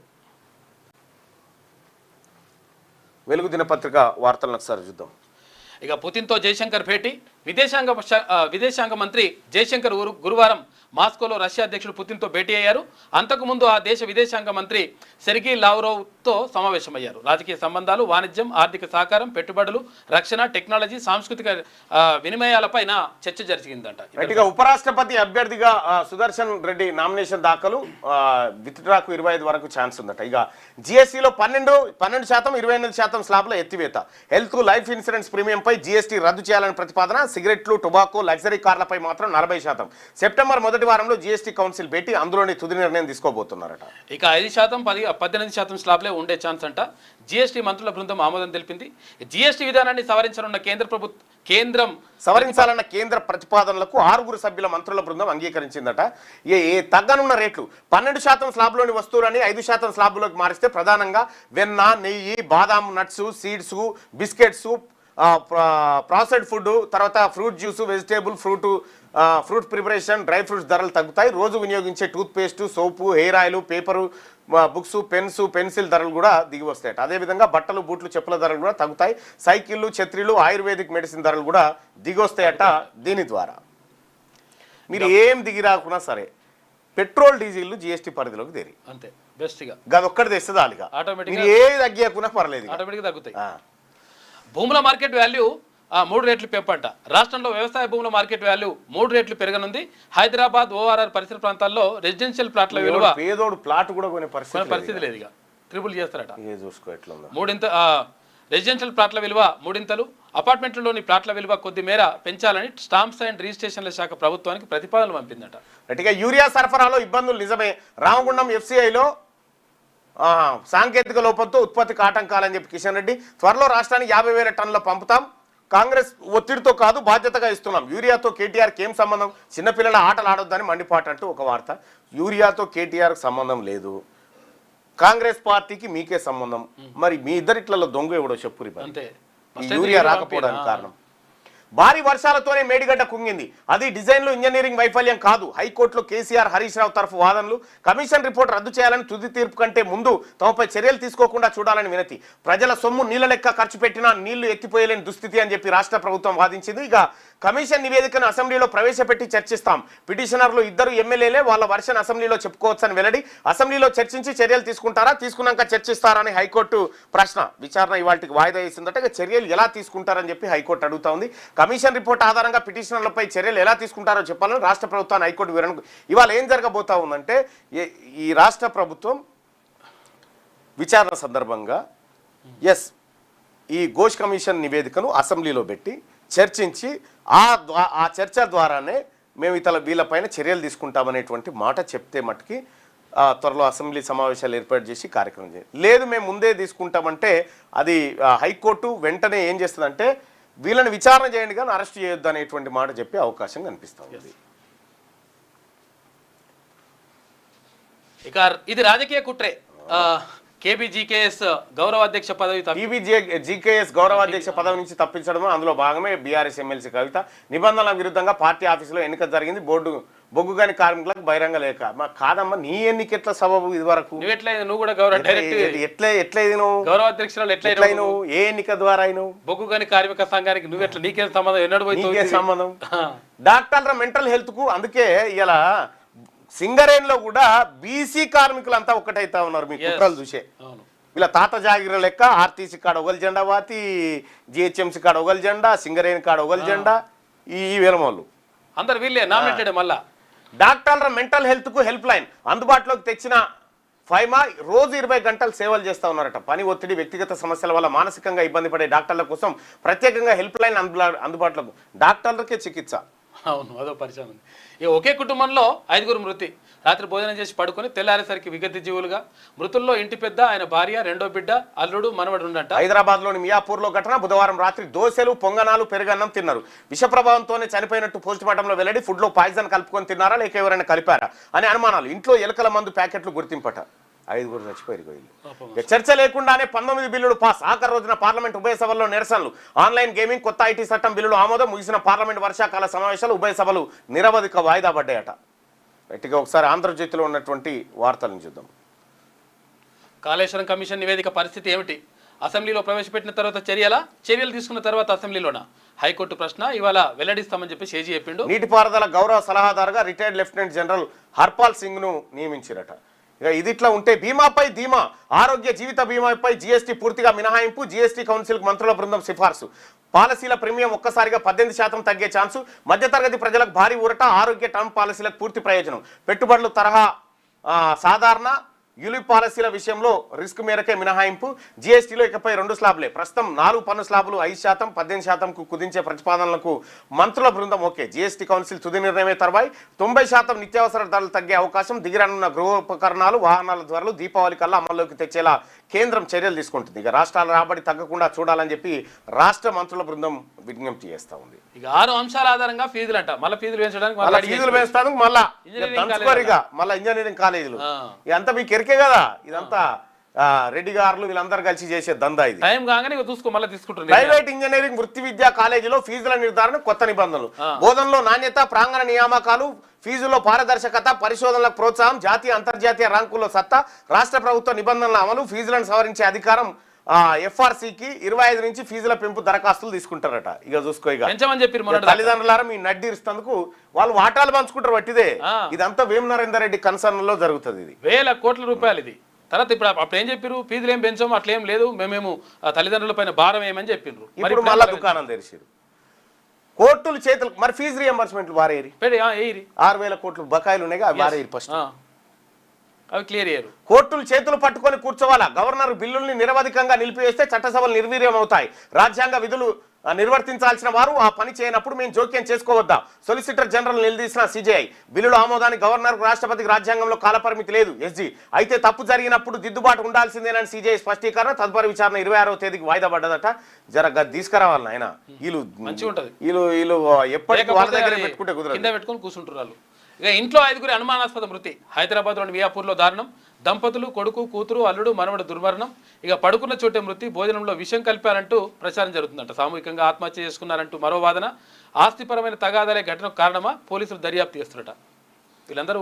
వెలుగు దినపత్రిక వార్తలను ఒకసారి చూద్దాం. ఇక పుతిన్తో జయశంకర్ భేటీ. విదేశాంగ మంత్రి జయశంకర్ గురువారం మాస్కోలో రష్యా అధ్యక్షుడు పుతిన్తో భేటీ అయ్యారు. అంతకుముందు ఆ దేశ విదేశాంగ మంత్రి సెర్గీ లావ్రోవ్తో సమావేశమయ్యారు. రాజకీయ సంబంధాలు, వాణిజ్యం, ఆర్థిక సహకారం, పెట్టుబడులు, రక్షణ, టెక్నాలజీ, సాంస్కృతిక వినిమయాలపైన చర్చ జరిగిందంట. ఇక ఉపరాష్ట్రపతి అభ్యర్థిగా సుదర్శన్ రెడ్డి నామినేషన్ దాఖలు విత్డ్రాకు 25 వరకు ఛాన్స్ ఉందట. ఇక జిఎస్టీలో 12% 28% స్లాబ్ల ఎత్తివేత. హెల్త్, లైఫ్ ఇన్సూరెన్స్ ప్రీమియంపై జిఎస్టీ రద్దు చేయాలని ప్రతిపాదన. సిగరెట్లు, టొబాకో, లగ్జరీ కార్లపై మాత్రం 40%. సెప్టెంబర్ మొదటి వారంలో జిఎస్టీ కౌన్సిల్ భేటీ, అందులోని తుది నిర్ణయం తీసుకోబోతున్నారట. ఇక 5%, 18% స్లాబ్లే ఉండే ఛాన్స్ అంట. జిఎస్టీ మంత్రుల బృందం ఆమోదం తెలిపింది. జిఎస్టీ విధానాన్ని సవరించనున్న కేంద్రం సవరించాలన్న కేంద్ర ప్రతిపాదనలకు 6 సభ్యుల మంత్రుల బృందం అంగీకరించిందట. తగ్గనున్న రేట్లు 12% స్లాబ్లోని వస్తువులని 5% స్లాబ్లోకి మారిస్తే ప్రధానంగా వెన్న, నెయ్యి, బాదాం nuts, seeds, biscuits, processed food, తర్వాత fruit juice, vegetable fruit preparation, dry fruits ధరలు తగ్గుతాయి. రోజు వినియోగించే toothpaste, soap, hair oil, paper, books, pens, pencil ధరలు కూడా దిగి వస్తాయట. అదేవిధంగా బట్టలు, బూట్లు, చెప్పుల ధరలు కూడా తగ్గుతాయి. సైకిళ్ళు, ఛత్రీలు, ఆయుర్వేదిక్ మెడిసిన్ ధరలు కూడా దిగి వస్తాయట. దీని ద్వారా మీరు ఏం దిగి రాకున్నా సరే పెట్రోల్, డీజిల్ జిఎస్టీ పరిధిలోకి తెరి అంతే బెస్ట్గా గదొక్కటి తెస్తుంది. అలిగా ఆటోమేటిక్గా మీరు ఏ తగ్గియకున్నా పర్లేదు, ఆటోమేటిక్గా తగ్గుతాయి. భూముల మార్కెట్ వాల్యూ 3 రెట్లు పెంపంట. రాష్ట్రంలో వ్యవసాయ భూముల మార్కెట్ వాల్యూ 3 రెట్లు పెరగనుంది. హైదరాబాద్, ఓఆర్ఆర్ పరిసర ప్రాంతాల్లో రెసిడెన్షియల్ ప్లాట్ల విలువ పేదోడు ప్లాట్ కూడా కొనే పరిస్థితి లేదు. ఇక ట్రిపుల్ చేస్తారట. చూసుకో ఎట్లా ఉందో. 3 రెసిడెన్షియల్ ప్లాట్ల విలువ 3 అపార్ట్మెంట్లలోని ప్లాట్ల విలువ కొద్ది మేర పెంచాలని స్టాంప్స్ అండ్ రిజిస్ట్రేషన్ల శాఖ ప్రభుత్వానికి ప్రతిపాదనలు పంపిందట. గట్టిగా యూరియా సరఫరాలో ఇబ్బందులు నిజమే. రామగుండం ఎఫ్సిఐలో సాంకేతిక లోపంతో ఉత్పత్తికి ఆటంకాలని చెప్పి కిషన్ రెడ్డి. త్వరలో రాష్ట్రానికి 50,000 టన్నులు పంపుతాం. కాంగ్రెస్ ఒత్తిడితో కాదు, బాధ్యతగా ఇస్తున్నాం. యూరియాతో కేటీఆర్కి ఏం సంబంధం? చిన్నపిల్లల ఆటలు ఆడొద్దని మండిపాటు అంటూ ఒక వార్త. యూరియాతో కేటీఆర్కి సంబంధం లేదు, కాంగ్రెస్ పార్టీకి మీకే సంబంధం. మరి మీ ఇద్దరిట్లలో దొంగ ఎవడో చెప్పురి. యూరియా రాకపోవడానికి కారణం భారీ వర్షాలతోనే మేడిగడ్డ కుంగింది. అది డిజైన్లో ఇంజనీరింగ్ వైఫల్యం కాదు. హైకోర్టులో కేసీఆర్, హరీష్ రావు తరఫు వాదనలు. కమిషన్ రిపోర్ట్ రద్దు చేయాలని, తుది తీర్పు కంటే ముందు తమపై చర్యలు తీసుకోకుండా చూడాలని వినతి. ప్రజల సొమ్ము నీళ్ల లెక్క ఖర్చు పెట్టినా నీళ్లు ఎత్తిపోయలేని దుస్థితి అని చెప్పి రాష్ట్ర ప్రభుత్వం వాదించింది. ఇక కమిషన్ నివేదికను అసెంబ్లీలో ప్రవేశపెట్టి చర్చిస్తాం. పిటిషనర్లు 2 ఎమ్మెల్యేలే వాళ్ళ వర్షన్ అసెంబ్లీలో చెప్పుకోవచ్చని వెల్లడి. అసెంబ్లీలో చర్చించి చర్యలు తీసుకుంటారా, తీసుకున్నాక చర్చిస్తారని హైకోర్టు ప్రశ్న. విచారణ ఇవాళకి వాయిదా వేసిందట. ఇక చర్యలు ఎలా తీసుకుంటారని చెప్పి హైకోర్టు అడుగుతా ఉంది. కమిషన్ రిపోర్ట్ ఆధారంగా పిటిషనర్లపై చర్యలు ఎలా తీసుకుంటారో చెప్పాలని రాష్ట్ర ప్రభుత్వాన్ని హైకోర్టు వివరణ. ఇవాళ ఏం జరగబోతా ఉందంటే, ఈ రాష్ట్ర ప్రభుత్వం విచారణ సందర్భంగా ఈ ఘోష్ కమిషన్ నివేదికను అసెంబ్లీలో పెట్టి చర్చించి ఆ చర్చ ద్వారానే మేము వీళ్ళపైన చర్యలు తీసుకుంటామనేటువంటి మాట చెప్తే మట్టుకి త్వరలో అసెంబ్లీ సమావేశాలు ఏర్పాటు చేసి కార్యక్రమం చేయాలి. లేదు మేము ముందే తీసుకుంటామంటే అది హైకోర్టు వెంటనే ఏం చేస్తుందంటే వీళ్ళని విచారణ చేయండి కానీ అరెస్ట్ చేయొద్దు అనేటువంటి మాట చెప్పే అవకాశం కనిపిస్తుంది. ఇక ఇది రాజకీయ కుట్రే. కేబీజీకేఎస్ గౌరవాధ్యక్ష పదవి జీకేఎస్ గౌరవాధ్యక్ష పదవి నుంచి తప్పించడం, అందులో భాగమే బీఆర్ఎస్ ఎమ్మెల్సీ కవిత నిబంధనల విరుద్ధంగా పార్టీ ఆఫీసులో ఎన్నిక జరిగింది. బొగ్గు గని కార్మికులకు బహిరంగ లేక. కాదమ్మా, నీ ఎన్నికెట్ల సబబు ఇది వరకు? నువ్వు కూడా గౌరవాధ్యక్షురాలు ఏ ఎన్నిక ద్వారా అయినావు? బొగ్గు గని కార్మిక సంఘానికి నువ్వెట్లా? నీకే సంబంధం? ఎన్నడూ సంబంధం. డాక్టర్ల మెంటల్ హెల్త్ కు అందుకే ఇలా సింగరేణిలో కూడా బీసీ కార్మికులంతా ఒక్కటైతా ఉన్నారు. మీ కుట్రలు చూసే వీళ్ళ తాత జాగిర లెక్క ఆర్టీసీ కాడ ఒకలి జెండా వాతి, జిహెచ్ఎంసీ కాడ ఒకలి జెండా, సింగరేణి కాడ ఒకలి జెండా. ఈ వేలమోళ్ళు అందరు వీళ్ళే నామినేటెడ్. మళ్ళా డాక్టర్ల మెంటల్ హెల్త్ కు హెల్ప్ లైన్ అందుబాటులోకి తెచ్చిన ఫైమా రోజు 20 గంటలు సేవలు చేస్తూ ఉన్నారట. పని ఒత్తిడి, వ్యక్తిగత సమస్యల వల్ల మానసికంగా ఇబ్బంది పడే డాక్టర్ల కోసం ప్రత్యేకంగా హెల్ప్ లైన్ అందుబాటులోకి. డాక్టర్లకే చికిత్స. అవును, అదో పరిచయం ఉంది. ఇక ఒకే కుటుంబంలో 5 మృతి. రాత్రి భోజనం చేసి పడుకొని తెల్లారేసరికి విగతి జీవులుగా. మృతుల్లో ఇంటి పెద్ద, ఆయన భార్య, 2వ బిడ్డ, అల్లుడు, మనవడు ఉన్నట్ట. హైదరాబాద్లోని మియాపూర్లో ఘటన. బుధవారం రాత్రి దోశలు, పొంగనాలు, పెరుగన్నం తిన్నారు. విష ప్రభావంతోనే చనిపోయినట్టు పోస్టుమార్టంలో వెల్లడి. ఫుడ్లో పాయిజన్ కలుపుకొని తిన్నారా లేక ఎవరైనా కలిపారా అనే అనుమానాలు. ఇంట్లో ఎలుకల మందు ప్యాకెట్లు గుర్తింపట. 5 చచ్చిపోయారు. ఇక చర్చ లేకుండానే 19 బిల్లులు పాస్. ఆఖరి రోజున పార్లమెంట్ ఉభయ సభల్లో నిరసనలు. ఆన్లైన్ గేమింగ్, కొత్త ఐటీ చట్టం బిల్లులు ఆమోదం. ముగిసిన పార్లమెంట్ వర్షాకాల సమావేశాలు, ఉభయ సభలు నిరవధిక వాయిదా పడ్డాయట. గట్టిగా ఒకసారి ఆంధ్రజ్యోతిలో ఉన్నటువంటి వార్తలను చూద్దాం. కాళేశ్వరం కమిషన్ నివేదిక పరిస్థితి ఏమిటి? అసెంబ్లీలో ప్రవేశపెట్టిన తర్వాత చర్యలు తీసుకున్న తర్వాత అసెంబ్లీలోనా? హైకోర్టు ప్రశ్న ఇవాళ వెల్లడిస్తామని చెప్పి ఏజీ చెప్పిండు. నీటిపారుదల గౌరవ సలహాదారుగా retired lieutenant general Harpal Singh ను నియమించారట. ఇక ఇది ఇట్లా ఉంటే బీమాపై ధీమా. ఆరోగ్య జీవిత బీమాపై జీఎస్టీ పూర్తిగా మినహాయింపు. జీఎస్టీ కౌన్సిల్ మంత్రుల బృందం సిఫార్సు. పాలసీల ప్రీమియం ఒక్కసారిగా 18% తగ్గే ఛాన్సు. మధ్యతరగతి ప్రజలకు భారీ ఊరట. ఆరోగ్య టర్మ్ పాలసీలకు పూర్తి ప్రయోజనం. పెట్టుబడులు తరహా సాధారణ యూలిప్ పాలసీల విషయంలో రిస్క్ మేరకే మినహాయింపు. జీఎస్టీలో ఇకపై 2 స్లాబ్లే. ప్రస్తుతం 4 పన్ను స్లాబులు 5%, 18%కు కుదించే ప్రతిపాదనలకు మంత్రుల బృందం ఓకే. జీఎస్టీ కౌన్సిల్ తుది నిర్ణయమే తర్వాయి. 90% నిత్యావసర ధరలు తగ్గే అవకాశం. దిగిరానున్న గృహోపకరణాలు, వాహనాల ధరలు దీపావళి కల్లా అమల్లోకి తెచ్చేలా కేంద్రం చర్యలు తీసుకుంటుంది. ఇక రాష్ట్రాల రాబడి తగ్గకుండా చూడాలని చెప్పి రాష్ట్ర మంత్రుల బృందం విజ్ఞప్తి చేస్తూ ఉంది. ఇక 6 అంశాల ఆధారంగా ఫీజులు అంట. మళ్ళీ ఫీజులు పెంచడానికి ఫీజులు పెంచడానికి మళ్ళా ఇంజనీరింగ్ కాలేజీలు ఇదంతా మీకు ఎరికే కదా. ఇదంతా రెడ్డి గారులు వీళ్ళందరూ కలిసి చేసే దందా. ఇది టైం కాగానే చూసుకో మళ్ళీ తీసుకుంటారు. ప్రైవేట్ ఇంజనీరింగ్ వృత్తి విద్యా కాలేజీలో ఫీజుల నిర్ధారణ కొత్త నిబంధనలు. బోధనలో నాణ్యత, ప్రాంగణ నియామకాలు, ఫీజుల్లో పారదర్శకత, పరిశోధనలకు ప్రోత్సాహం, జాతీయ అంతర్జాతీయ ర్యాంకుల్లో సత్తా, రాష్ట్ర ప్రభుత్వ నిబంధనల అమలు, ఫీజులను సవరించే అధికారం ఎఫ్ఆర్సీకి. 25 నుంచి ఫీజుల పెంపు దరఖాస్తులు తీసుకుంటారట. ఇక చూసుకో, ఇక తల్లిదండ్రులారా మీ నడ్డి ఇస్తందుకు వాళ్ళు వాటాలు పంచుకుంటారు. పట్టిదే ఇదంతా వేం నరేందర్ రెడ్డి కన్సర్న్ లో జరుగుతుంది. ఇది వేల కోట్ల రూపాయలు. ఇది తర్వాత ఇప్పుడు అప్పుడు ఏం చెప్పారు? ఫీజులు ఏం పెంచాము, అట్లేం లేదు, మేము తల్లిదండ్రుల పైన భారం ఏమని చెప్పిండ్రు. ఇప్పుడు మళ్ళా దుకాణం తెరిచారు. కోర్టులు చేతులు మరి ఫీజు రియంబర్స్మెంట్లు వారేరి 6,000 కోట్లు బకాయిలు ఉన్నాయి. వారేరి ఫస్ట్ అవి క్లియర్ అయ్యారు. కోర్టులు చేతులు పట్టుకొని కూర్చోవాలా? గవర్నర్ బిల్లుల్ని నిరవధికంగా నిలిపివేస్తే చట్టసభలు నిర్వీర్యం అవుతాయి. రాజ్యాంగ విధులు నిర్వర్తించాల్సిన వారు ఆ పని చేయనప్పుడు మేము జోక్యం చేసుకోవద్దా? సొలిసిటర్ జనరల్ నిలదీసిన సిజేఐ. బిల్లుల ఆమోదానికి గవర్నర్, రాష్ట్రపతికి రాజ్యాంగంలో కాలపరిమితి లేదు. ఎస్జీ అయితే తప్పు జరిగినప్పుడు దిద్దుబాటు ఉండాల్సిందేనని సిజేఐ స్పష్టీకరణ. తదుపరి విచారణ 26వ తేదీకి వాయిదా పడ్డదట. జర తీసుకురావాలి ఆయన. వీళ్ళు మంచిగా ఉంటది. వీళ్ళు ఎప్పటికీ వాళ్ళ దగ్గర పెట్టుకుంటే కుదరదు. కింద పెట్టుకొని కూర్చుంటారు. ఇక ఇంట్లో 5 అనుమానాస్పద మృతి. హైదరాబాద్లోని మియాపూర్లో దారుణం. దంపతులు, కొడుకు, కూతురు, అల్లుడు, మనవడు దుర్మరణం. ఇక పడుకున్న చోటే మృతి. భోజనంలో విషం కలిపారంటూ ప్రచారం జరుగుతుందంట. సామూహికంగా ఆత్మహత్య చేసుకున్నారంటూ మరో వాదన. ఆస్తిపరమైన తగాదాలే ఘటనకు కారణమా? పోలీసులు దర్యాప్తు చేస్తున్నట. వీళ్ళందరూ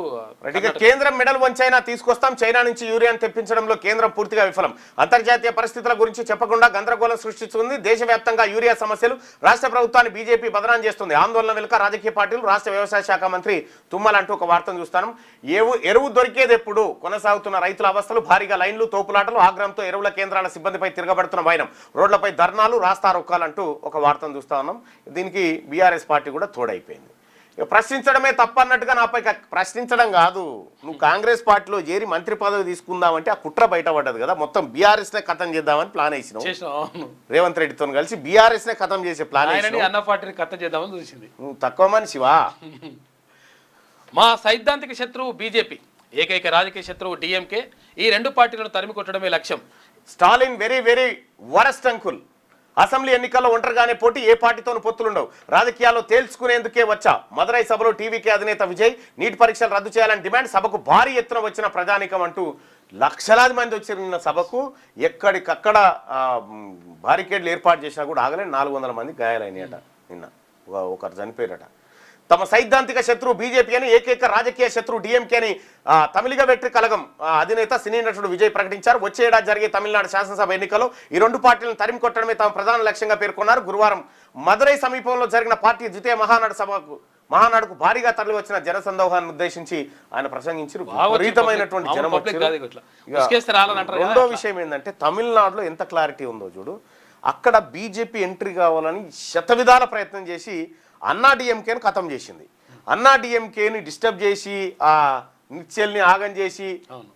కేంద్రం మెడల్ వంచైనా తీసుకొస్తాం. చైనా నుంచి యూరియాను తెప్పించడంలో కేంద్రం పూర్తిగా విఫలం. అంతర్జాతీయ పరిస్థితుల గురించి చెప్పకుండా గందరగోళం సృష్టిస్తుంది. దేశవ్యాప్తంగా యూరియా సమస్యలు. రాష్ట్ర ప్రభుత్వాన్ని బీజేపీ బదనాం చేస్తుంది. ఆందోళన వెనుక రాజకీయ పార్టీలు. రాష్ట్ర వ్యవసాయ శాఖ మంత్రి తుమ్మల అంటూ ఒక వార్తను చూస్తాను. ఎరువు దొరికేది ఎప్పుడు? కొనసాగుతున్న రైతుల అవస్థలు. భారీగా లైన్లు, తోపులాటలు. ఆగ్రహంతో ఎరువుల కేంద్రాల సిబ్బందిపై తిరగబడుతున్న వైనం. రోడ్లపై ధర్నాలు, రాస్తా రోక్కాలంటూ ఒక వార్తను చూస్తా ఉన్నాం. దీనికి బీఆర్ఎస్ పార్టీ కూడా తోడైపోయింది. ప్రశ్నించడమే తప్పన్నట్టుగా నాపై ప్రశ్నించడం కాదు. నువ్వు కాంగ్రెస్ పార్టీలో చేరి మంత్రి పదవి తీసుకుందామంటే ఆ కుట్ర బయటపడ్డది కదా. మొత్తం బీఆర్ఎస్ నే ఖతం చేద్దామని ప్లాన్ వేసినావు. రేవంత్ రెడ్డితో కలిసి బీఆర్ఎస్ నే ఖతం చేసే ప్లాన్ చూసింది. నువ్వు తక్కువ మనిషివా? మా సైద్ధాంతిక శత్రువు బీజేపీ, ఏకైక రాజకీయ శత్రువు డిఎంకే. ఈ 2 పార్టీలను తరిమి కొట్టడమే లక్ష్యం. Stalin very very worst uncle. Assembly ఎన్నికల్లో ఒంటరిగానే పోటీ. ఏ పార్టీతోనూ పొత్తులుండవు. రాజకీయాల్లో తేల్చుకునేందుకే వచ్చా. మదురై సభలో టీవీకే అధినేత విజయ్. నీట్ పరీక్షలు రద్దు చేయాలని డిమాండ్. సభకు భారీ ఎత్తున వచ్చిన ప్రజానీకం అంటూ లక్షలాది మంది వచ్చిన సభకు ఎక్కడికక్కడ బారికేడ్లు ఏర్పాటు చేసినా కూడా ఆగలే. 400 మంది గాయాలైనాయట. నిన్న ఒకరు చనిపోయారట. తమ సైద్ధాంతిక శత్రువు బీజేపీ అని, ఏకైక రాజకీయ శత్రువు డిఎంకే అని తమిళిగ వెట్రి కలగం అధినేత సినీ నటుడు విజయ్ ప్రకటించారు. వచ్చే ఏడాది జరిగే తమిళనాడు శాసనసభ ఎన్నికల్లో ఈ 2 పార్టీలను తరిమి కొట్టడమే తమ ప్రధాన లక్ష్యంగా పేర్కొన్నారు. గురువారం మదురై సమీపంలో జరిగిన పార్టీ ద్వితీయ మహానాడుకు భారీగా తరలి వచ్చిన జనసందోహాన్ని ఉద్దేశించి ఆయన ప్రసంగించారు. విపరీతమైనటువంటి జనం వచ్చారు. రెండో విషయం ఏంటంటే తమిళనాడులో ఎంత క్లారిటీ ఉందో చూడు. అక్కడ బీజేపీ ఎంట్రీ కావాలని శతవిధాల ప్రయత్నం చేసి అన్నా డిఎంకేని ఖతం చేసింది. అన్నా డిఎంకేని డిస్టర్బ్ చేసి ఆ నిత్యల్ని ఆగం చేసి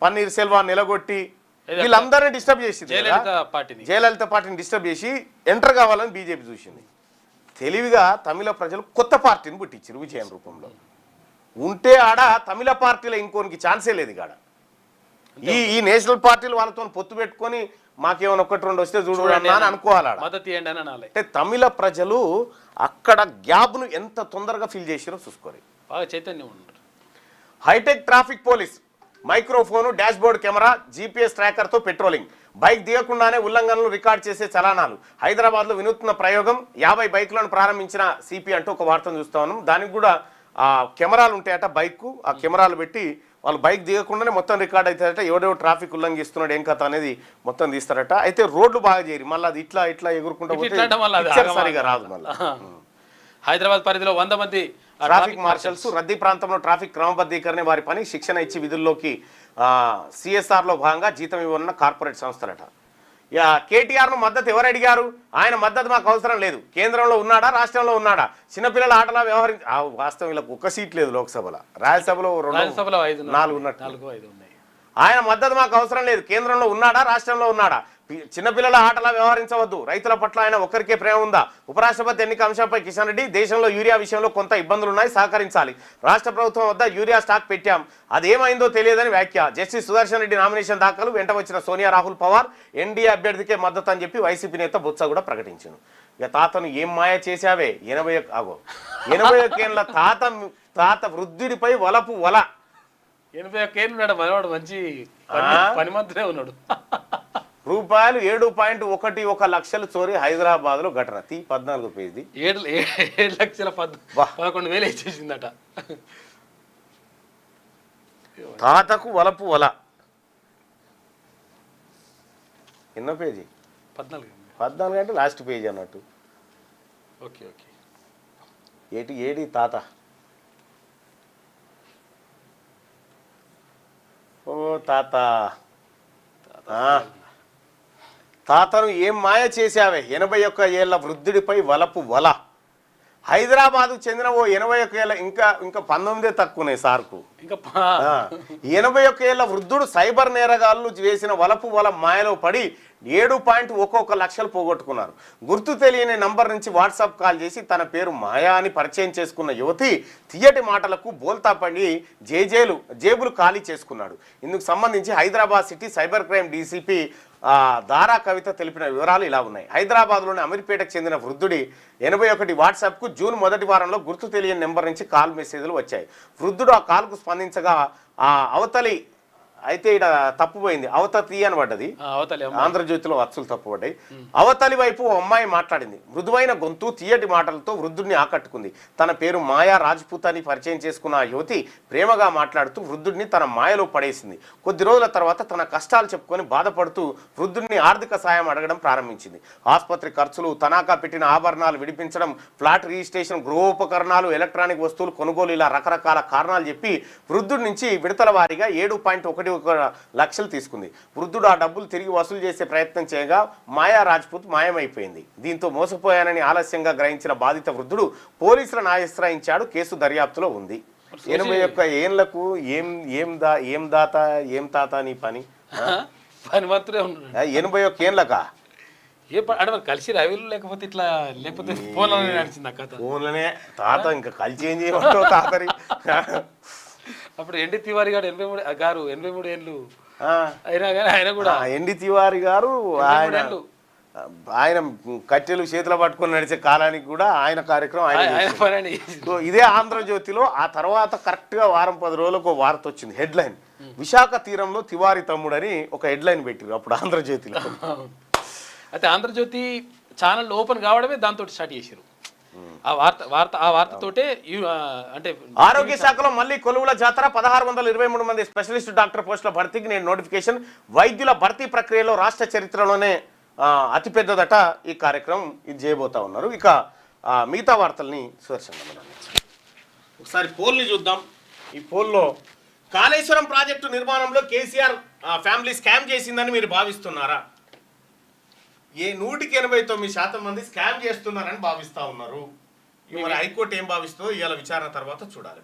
పన్నీర్ సెల్వాన్ నిలగొట్టి వీళ్ళందరినీ డిస్టర్బ్ చేసింది. జయలలిత పార్టీని డిస్టర్బ్ చేసి ఎంటర్ కావాలని బీజేపీ చూసింది. తెలివిగా తమిళ ప్రజలు కొత్త పార్టీని పుట్టించారు విజయం రూపంలో. ఉంటే ఆడ తమిళ పార్టీలో ఇంకోనికి ఛాన్సే లేదు. కాడ ఈ నేషనల్ పార్టీలు వాళ్ళతో పొత్తు పెట్టుకొని మాకేమైనా 1-2 వస్తే చూడు అని అనుకోవాలి. అంటే తమిళ ప్రజలు అక్కడ గ్యాప్ను ఎంత తొందరగా ఫిల్ చేసిరో చూసుకోరు. బాగా చైతన్యం ఉన్నారు. Hi-tech traffic police microphone, dashboard camera, GPS ట్రాకర్తో పెట్రోలింగ్, బైక్ దిగకుండానే ఉల్లంఘనలు రికార్డ్ చేసే చలానాలు. హైదరాబాద్లో వినూత్న ప్రయోగం, 50 బైకులను ప్రారంభించిన సిపి అంటూ ఒక వార్తను చూస్తా ఉన్నాం. దానికి కూడా కెమెరాలు ఉంటాయట, బైక్ ఆ కెమెరాలు పెట్టి వాళ్ళు బైక్ దిగకుండానే మొత్తం రికార్డ్ అవుతారట. ఎవడెవో ట్రాఫిక్ ఉల్లంఘిస్తున్నాడు ఏం కథ అనేది మొత్తం తీస్తారట. అయితే రోడ్లు బాగా చేయరు, మళ్ళీ అది ఇట్లా ఇట్లా ఎగురుకుంటూ సరిగా రాదు. మళ్ళీ హైదరాబాద్ పరిధిలో 100 మంది ట్రాఫిక్ మార్షల్స్ రద్దీ ప్రాంతంలో ట్రాఫిక్ క్రమబద్ధీకరణ వారి పని శిక్షణ ఇచ్చి విధుల్లోకి సిఎస్ఆర్లో భాగంగా జీతం ఇవ్వనున్న కార్పొరేట్ సంస్థలట. కేటీఆర్ను మద్దతు ఎవరు అడిగారు? ఆయన మద్దతు మాకు అవసరం లేదు, కేంద్రంలో ఉన్నాడా రాష్ట్రంలో ఉన్నాడా, చిన్నపిల్లల ఆటలా వాస్తవం వీళ్ళకి ఒక్క సీట్ లేదు లోక్సభలో, రాజ్యసభలో 4 ఉన్నట్టు. ఆయన మద్దతు మాకు అవసరం లేదు, కేంద్రంలో ఉన్నాడా రాష్ట్రంలో ఉన్నాడా, చిన్నపిల్లల ఆటలా వ్యవహరించవద్దు, రైతుల పట్ల ఆయన ఒక్కరికే ప్రేమ ఉందా, ఉపరాష్ట్రపతి ఎన్నిక అంశంపై కిషన్ రెడ్డి, దేశంలో యూరియా విషయంలో కొంత ఇబ్బందులున్నాయి, సహకరించాలి, రాష్ట్ర ప్రభుత్వం వద్ద యూరియా స్టాక్ పెట్టాం, అదేమైందో తెలియదని వ్యాఖ్య. జస్టిస్ సుదర్శన్ రెడ్డి నామినేషన్ దాఖలు, వెంట వచ్చిన సోనియా, రాహుల్ పవార్ ఎన్డీఏ అభ్యర్థికే మద్దతు అని చెప్పి వైసీపీ నేత బొత్స కూడా ప్రకటించాను. ఇక తాతను ఏం మాయ చేశావే, 81 ఏళ్ళ తాత వృద్ధుడిపై వలపు వల. 81 ఏళ్ళు ఉన్నాడు మనవాడు, మంచి పనిమంతుడే ఉన్నాడు. రూపాయలు 7.11 లక్షలు చోరీ హైదరాబాద్ లో ఘటన. 14 పేజీ 7,11,000 ఇచ్చేసిందట. తాతకు వలపు వల. ఎన్నో పేజీ? 14 అంటే లాస్ట్ పేజీ అన్నట్టు. Okay okay. ఏడి తాత? ఓ తాత, తాతను ఏం మాయ చేశావే, 81 ఏళ్ల వృద్ధుడిపై వలపు వల. హైదరాబాద్కు చెందిన ఓ 81 ఏళ్ళ ఇంకా 19 తక్కువనే సార్కు. 81 ఏళ్ల వృద్ధుడు సైబర్ నేరగాళ్లు వేసిన వలపు వల మాయలో పడి 7.11 లక్షలు పోగొట్టుకున్నారు. గుర్తు తెలియని నంబర్ నుంచి వాట్సాప్ కాల్ చేసి తన పేరు మాయా అని పరిచయం చేసుకున్న యువతి తీయటి మాటలకు బోల్తా పడి జేబులు ఖాళీ చేసుకున్నాడు. ఇందుకు సంబంధించి Hyderabad city cyber crime DCP దారా కవిత తెలిపిన వివరాలు ఇలా ఉన్నాయి. హైదరాబాద్లోని అమీర్పేటకు చెందిన వృద్ధుడి 81 వాట్సాప్కు జూన్ మొదటి వారంలో గుర్తు తెలియని నెంబర్ నుంచి కాల్ మెసేజ్లు వచ్చాయి. వృద్ధుడు ఆ కాల్కు స్పందించగా అవతలి అయితే ఇక్కడ తప్పుపోయింది, అవతలి అని పడ్డది, ఆంధ్రజ్యోతిలో అచ్చులు తప్పుపడ్డాయి. అవతలి వైపు ఓ అమ్మాయి మాట్లాడింది. మృదువైన గొంతు, తీయటి మాటలతో వృద్ధుడిని ఆకట్టుకుంది. తన పేరు మాయా రాజ్పూత్ అని పరిచయం చేసుకున్న ఆ యువతి ప్రేమగా మాట్లాడుతూ వృద్ధుడిని తన మాయలో పడేసింది. కొద్ది రోజుల తర్వాత తన కష్టాలు చెప్పుకొని బాధపడుతూ వృద్ధుడిని ఆర్థిక సాయం అడగడం ప్రారంభించింది. ఆసుపత్రి ఖర్చులు, తనాఖా పెట్టిన ఆభరణాలు విడిపించడం, ఫ్లాట్ రిజిస్ట్రేషన్, గృహోపకరణాలు, ఎలక్ట్రానిక్ వస్తువులు కొనుగోలు, ఇలా రకరకాల కారణాలు చెప్పి వృద్ధుడి నుంచి విడతల వారీగా 7.11 లక్షలు తీసుకుంది. వృద్ధుడు ఆ డబ్బులు తిరిగి వసూలు చేసే ప్రయత్నం చేయగా మాయా రాజ్పూత్ మాయమైపోయింది. దీంతో మోసపోయానని ఆలస్యంగా గ్రహించిన బాధిత వృద్ధుడు పోలీసులను ఆశ్రయించాడు. కేసు దర్యాప్తులో ఉంది. 81 ఏళ్లకు ఏం తాత నీ పని? మాత్రమే ఉన్నాడు. 81 ఏళ్ళకా? కలిసి రవిలు లేకపోతే ఇట్లా లేకపోతే ఫోన్లోనే నడిచింది ఆ కథ. ఫోన్లోనే తాత ఇంకా కలిసి ఏం చేయమంటావు తాతరి? అప్పుడు ఎన్డీ తివారి గారు 83 ఏళ్ళు అయినా కానీ ఆయన కూడా ఎన్డీ తివారి గారు ఆయన కట్టెలు చేతిలో పట్టుకొని నడిచే కాలానికి కూడా ఆయన కార్యక్రమం ఆయన. ఇదే ఆంధ్రజ్యోతిలో ఆ తర్వాత కరెక్ట్గా వారం 10 రోజులకు వార్త వచ్చింది. హెడ్లైన్, విశాఖ తీరంలో తివారి తమ్ముడు అని ఒక హెడ్లైన్ పెట్టారు అప్పుడు ఆంధ్రజ్యోతిలో. అయితే ఆంధ్రజ్యోతి ఛానల్ ఓపెన్ కావడమే దాంతో స్టార్ట్ చేశారు. ఆ వార్తతోటే అంటే ఆరోగ్య శాఖలో మళ్ళీ కొలువుల జాతర. 1623 మంది స్పెషలిస్ట్ డాక్టర్ పోస్టుల భర్తీకి నేను నోటిఫికేషన్. వైద్యుల భర్తీ ప్రక్రియలో రాష్ట్ర చరిత్రలోనే అతిపెద్దదట ఈ కార్యక్రమం. ఇది చేయబోతా ఉన్నారు. ఇక మిగతా వార్తల్ని సుదర్శన్ ఒకసారి పోల్ని చూద్దాం. ఈ పోల్లో కాళేశ్వరం ప్రాజెక్టు నిర్మాణంలో కేసీఆర్ ఫ్యామిలీ స్కామ్ చేసిందని మీరు భావిస్తున్నారా? 189% మంది స్కామ్ చేస్తున్నారని భావిస్తా ఉన్నారు. మరి హైకోర్టు ఏం భావిస్తుందో ఇవాళ విచారణ తర్వాత చూడాలి.